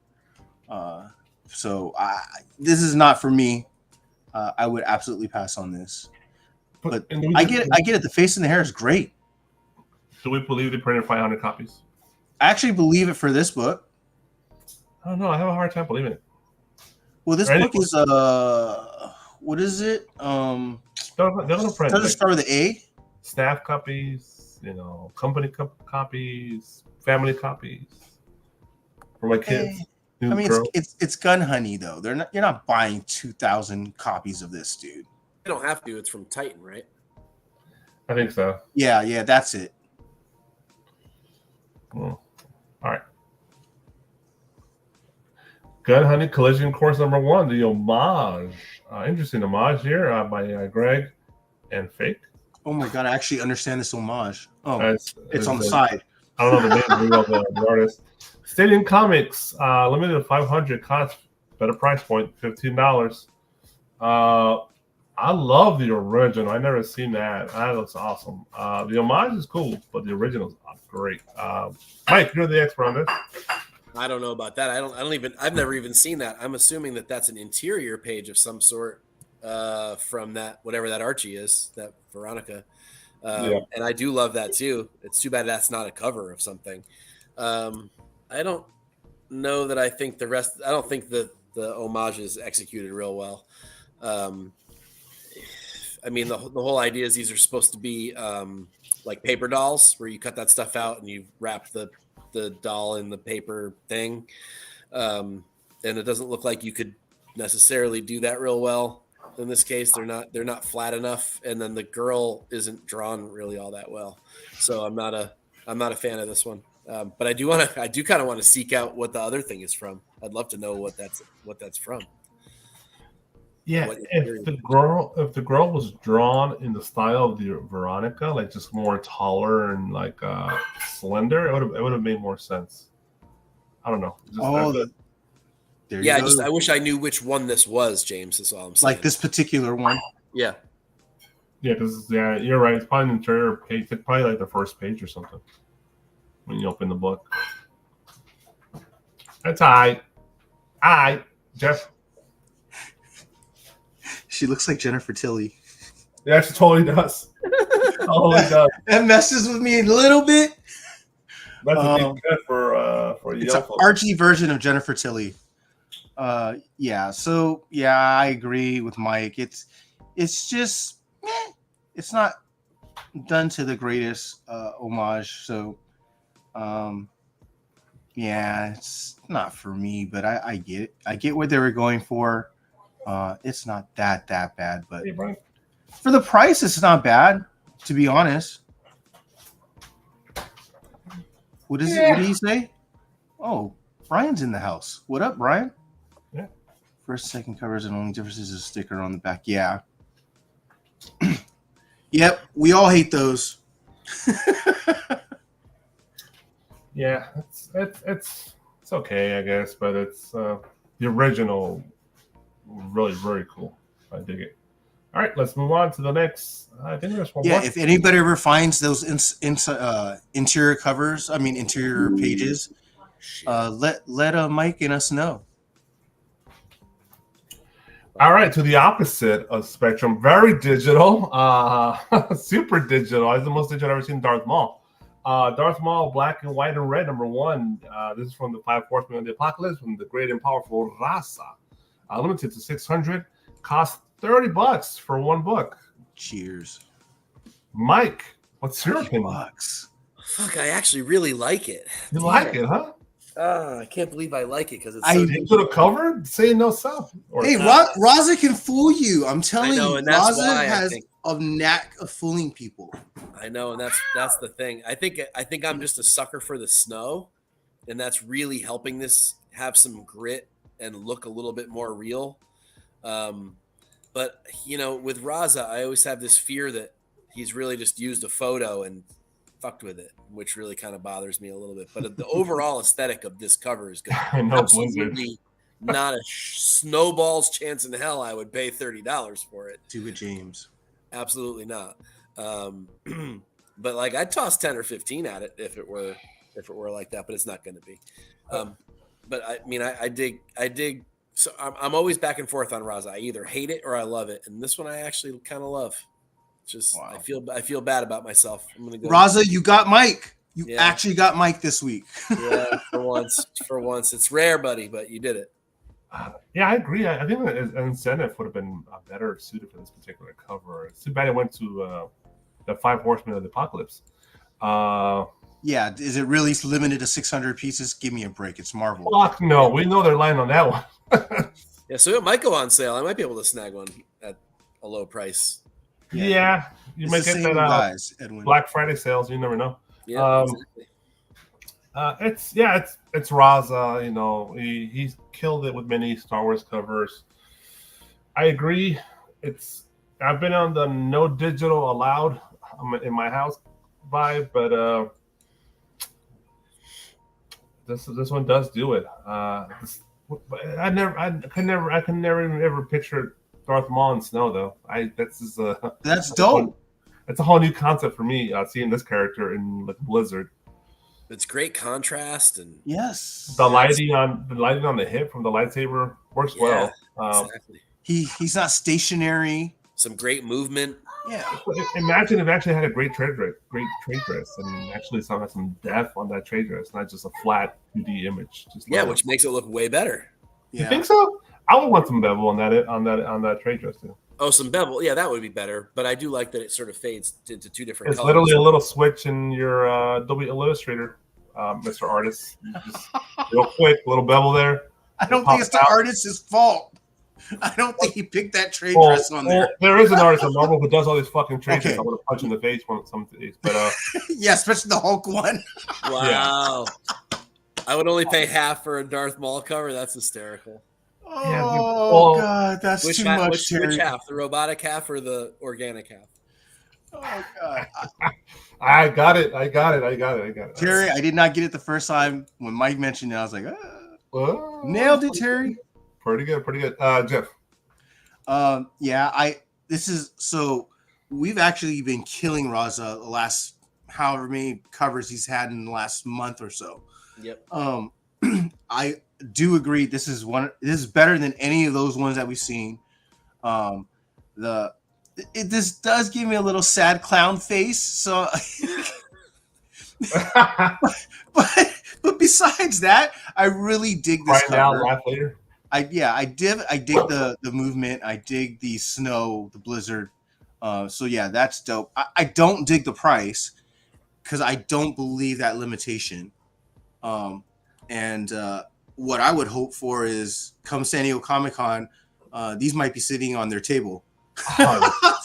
So this is not for me. I would absolutely pass on this. But I get it. The face and the hair is great.
Do we believe they printed 500 copies?
I actually believe it for this book.
I don't know. I have a hard time believing it.
Well, this book is what is it?
They're gonna print.
Does it start with the A?
Staff copies, company copies, family copies for my kids.
I mean, it's Gun Honey though. You're not buying 2,000 copies of this, dude.
You don't have to. It's from Titan, right?
I think so.
Yeah, that's it.
All right. Gun Honey Collision Course number 1, the homage. Interesting homage here by Greg and Fake.
Oh my god, I actually understand this homage. Oh, it's on the side.
I don't know the name of the artist. Stadium Comics, limited to 500 cost, better price point, $15. I love the original. I never seen that. That looks awesome. The homage is cool, but the original is great. Mike, you're the expert on this.
I don't know about that. I've never even seen that. I'm assuming that that's an interior page of some sort from that, whatever that Archie is, that Veronica. And I do love that too. It's too bad that's not a cover of something. I don't know that I think the rest. I don't think the homage is executed real well. I mean, the whole idea is these are supposed to be like paper dolls, where you cut that stuff out and you wrap the doll in the paper thing, and it doesn't look like you could necessarily do that real well. In this case, they're not flat enough, and then the girl isn't drawn really all that well. So I'm not a fan of this one. But I do kind of want to seek out what the other thing is from. I'd love to know what that's from.
Yeah, if the girl was drawn in the style of the Veronica, like just more taller and like slender, it would have made more sense. I don't know.
I wish I knew which one this was, James. That's all I'm saying.
Like this particular one.
Yeah.
Yeah, because you're right. It's probably an interior page. It's probably like the first page or something when you open the book. That's all right. Jeff.
She looks like Jennifer Tilly.
Yeah, she totally does. Totally does.
That messes with me a little bit.
That's a big good for
it's an Archie version of Jennifer Tilly. So I agree with Mike. It's just it's not done to the greatest homage. So it's not for me, but I get it. I get what they were going for. It's not that bad, but for the price, it's not bad, to be honest. What is it? What did he say? Oh, Brian's in the house. What up, Brian?
Yeah.
First, second covers, and only difference is a sticker on the back. Yeah. Yep, we all hate those.
Yeah, it's okay, I guess, but it's the original. Really, very cool. I dig it. All right, let's move on to the next. I think there's one more.
If anybody ever finds those interior covers, interior pages,
Shit.
Let Mike and us know.
All right, to the opposite of spectrum, very digital, super digital. It's the most digital I've ever seen. Darth Maul, Darth Maul, black and white and red, number one. This is from the Five Horsemen of the Apocalypse, from the great and powerful Raza. Limited to 600, cost $30 for one book.
Cheers,
Mike. What's your opinion?
$30.
Fuck, I actually really like it.
You like it, huh?
I can't believe I like it because it's
I
so
You could have covered saying no self.
Hey, Raza can fool you. I'm telling
know,
you,
and that's
Raza
why I
has
think-
a knack of fooling people.
I know, and that's the thing. I think I'm just a sucker for the snow, and that's really helping this have some grit and look a little bit more real. But with Raza, I always have this fear that he's really just used a photo and fucked with it, which really kind of bothers me a little bit. But the overall aesthetic of this cover is good.
I know, Blizzard.
Absolutely not a snowball's chance in hell I would pay $30 for it.
Do it, James.
Absolutely not. But like I'd toss 10 or 15 at it if it were like that, but it's not going to be. But I mean, I dig. So I'm always back and forth on Raza. I either hate it or I love it, and this one I actually kind of love. Just
Wow.
I feel bad about myself. I'm gonna go.
Raza, you got Mike. You
Yeah.
actually got Mike this week.
Yeah, for once, it's rare, buddy, but you did it.
Yeah, I agree. I think an incentive would have been better suited for this particular cover. It's too bad it went to the Five Horsemen of the Apocalypse.
Yeah, is it really limited to 600 pieces? Give me a break. It's Marvel.
Fuck no, we know they're lying on that one.
Yeah, so it might go on sale. I might be able to snag one at a low price.
Yeah, you
It's
might
the
get
same
that
guys, Edwin.
Black Friday sales. You never know.
Yeah, exactly.
It's Raza. He's killed it with many Star Wars covers. I agree. I've been on the no digital allowed in my house vibe, but this one does do it. I can never ever picture Darth Maul in snow though.
That's dope.
It's a whole new concept for me seeing this character in like Blizzard.
It's great contrast and
Yes.
The lighting on the hip from the lightsaber works well.
exactly.
He's not stationary.
Some great movement.
Yeah.
Imagine if it actually had a great trade dress, and actually some depth on that trade dress, not just a flat 2D image.
Which makes it look way better.
You think so? I would want some bevel on that trade dress too.
Oh, some bevel. Yeah, that would be better. But I do like that it sort of fades into two different
It's
colors.
literally a little switch in your Adobe Illustrator, Mr. Artist. Just real quick, little bevel there.
I don't think it's the artist's fault. I don't think he picked that trade dress on there.
There is an artist on Marvel who does all these fucking trade
Okay.
dresses. I'm gonna punch in the face some days, but
Yeah, especially the Hulk one.
Wow. I would only pay half for a Darth Maul cover. That's hysterical.
Oh, God, that's too much, Terry.
Which half? The robotic half or the organic half?
Oh, God.
I got it.
Terry, I did not get it the first time. When Mike mentioned it, I was like, nailed it, Terry.
Pretty good. Jeff.
We've actually been killing Raza the last however many covers he's had in the last month or so.
Yep.
I do agree. This is better than any of those ones that we've seen. This does give me a little sad clown face. So, but besides that, I really dig this
Right now,
cover.
laugh later.
I dig the movement. I dig the snow, the blizzard. So yeah, that's dope. I don't dig the price because I don't believe that limitation. And what I would hope for is come San Diego Comic-Con, these might be sitting on their table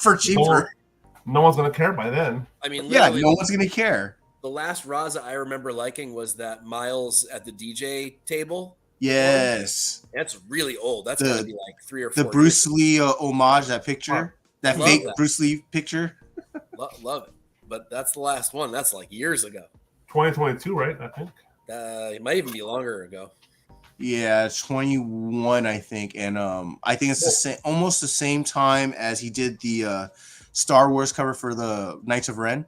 for cheaper.
No one's gonna care by then.
I mean,
Yeah,
literally,
no one's gonna care.
the last Raza I remember liking was that Miles at the DJ table.
Yes,
That's really old. That's
The-
gotta be like 3 or 4.
the Bruce Lee homage, that picture, that
Love
fake
that.
Bruce Lee picture.
Love it. But that's the last one. That's like years ago.
2022, right? I think.
It might even be longer ago.
Yeah, 21, I think, and I think it's the same, almost the same time as he did the Star Wars cover for the Knights of Ren.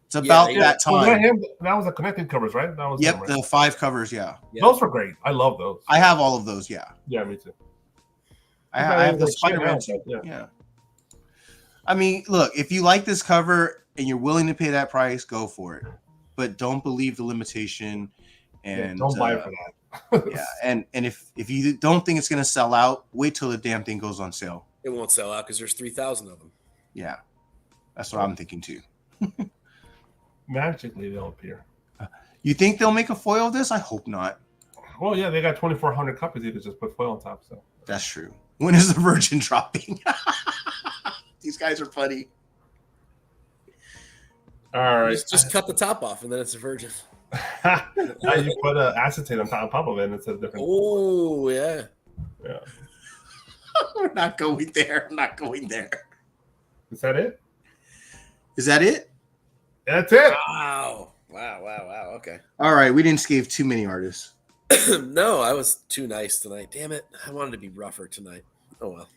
It's about
yeah.
that
Was that
time.
him? That was the connected covers, right? That was him,
Yep,
right?
the 5 covers. Yeah,
Yeah.
Those were great. I love those.
I have all of those. Yeah,
Yeah, me too.
I have the
Like, shit,
Spider-Man
yeah,
too.
yeah.
Yeah. I mean, look, if you like this cover and you're willing to pay that price, go for it. But don't believe the limitation, and
Don't buy it for that.
yeah, and if you don't think it's gonna sell out, wait till the damn thing goes on sale.
It won't sell out because there's 3,000 of them.
Yeah, that's what I'm thinking too.
Magically, they'll appear.
You think they'll make a foil of this? I hope not.
Well, yeah, they got 2,400 copies. You could just put foil on top. So
That's true. When is the Virgin dropping? These guys are funny.
all right,
Just cut the top off and then it's a virgin.
now you put acetate on top of it, and it's a different.
Oh yeah.
Yeah,
We're not going there. I'm not going there.
is that it?
Is that it?
That's it.
Wow. Okay.
All right. We didn't scave too many artists.
No, I was too nice tonight. Damn it. I wanted to be rougher tonight. Oh well.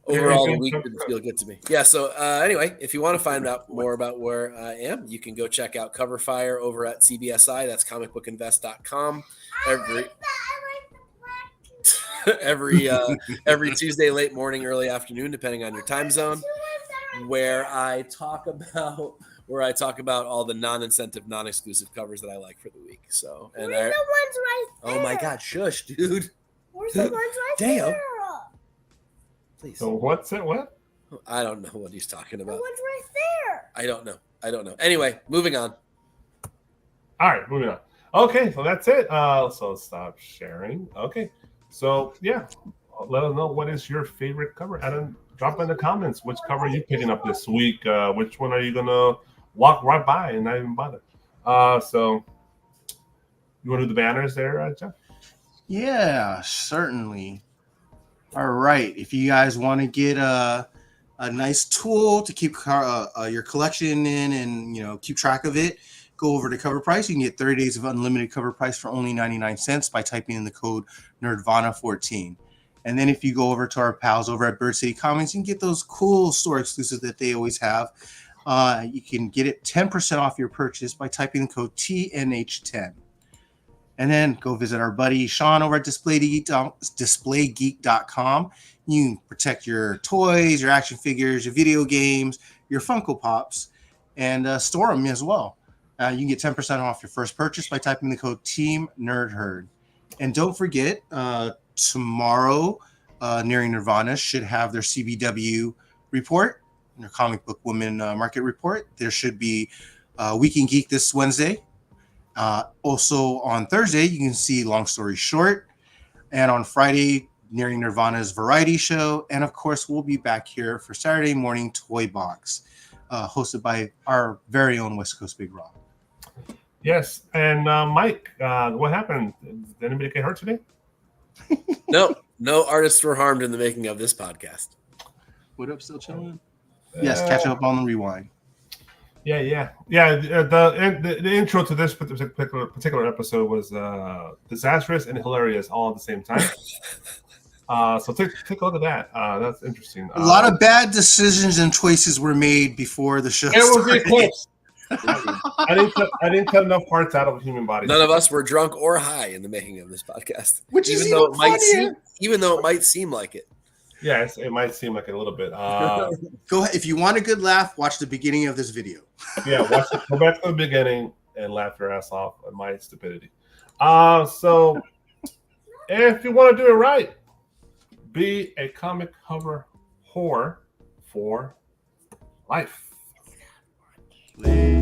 Overall, the week didn't feel good to me. Yeah. So anyway, if you want to find out more about where I am, you can go check out Cover Fire over at CBSI. That's comicbookinvest.com. Every Tuesday, late morning, early afternoon, depending on your time zone, where I talk about all the non-incentive, non-exclusive covers that I like for the week. So, and
Where's the ones right there?
oh my God, shush, dude.
Where's the ones right
Damn.
there?
Please.
So what's it? What?
I don't know what he's talking
The
about.
ones right there.
I don't know. Anyway, moving on.
All right, moving on. Okay, so that's it. So stop sharing. Okay, so yeah, let us know what is your favorite cover. Adam, drop in the comments which cover are you picking up this week. Which one are you gonna walk right by and not even bother? So you want to do the banners there, Jeff?
Yeah, certainly. All right. If you guys want to get a nice tool to keep your collection in and keep track of it, go over to Cover Price. You can get 30 days of unlimited Cover Price for only 99 cents by typing in the code NERDVANA14. And then if you go over to our pals over at Bird City Comics, you can get those cool store exclusives that they always have. You can get it 10% off your purchase by typing the code TNH10. And then go visit our buddy Sean over at DisplayGeek.com. You can protect your toys, your action figures, your video games, your Funko Pops, and store them as well. You can get 10% off your first purchase by typing the code TEAMNERDHERD. And don't forget, tomorrow, Nearing Nirvana should have their CBW report, their comic book women market report. There should be Week in Geek this Wednesday. Also on Thursday, you can see Long Story Short. And on Friday, Nearing Nirvana's variety show. And of course, we'll be back here for Saturday morning Toy Box, hosted by our very own West Coast Big Rob.
Yes, and Mike, what happened? Did anybody get hurt today?
No artists were harmed in the making of this podcast.
What up, still chilling? Yes, catch up on the rewind.
Yeah. The intro to this particular episode was disastrous and hilarious all at the same time. So take a look at that. That's interesting.
A lot of bad decisions and choices were made before the show
It was the
started.
eclipse. I didn't cut enough parts out of a human body.
None of us were drunk or high in the making of this podcast,
Which is
though
even funnier.
even though it might seem like it.
Yes, it might seem like it a little bit.
Go ahead. If you want a good laugh, watch the beginning of this video.
Yeah, go back to the beginning and laugh your ass off at my stupidity. So if you want to do it right, be a comic cover whore for life.
Play.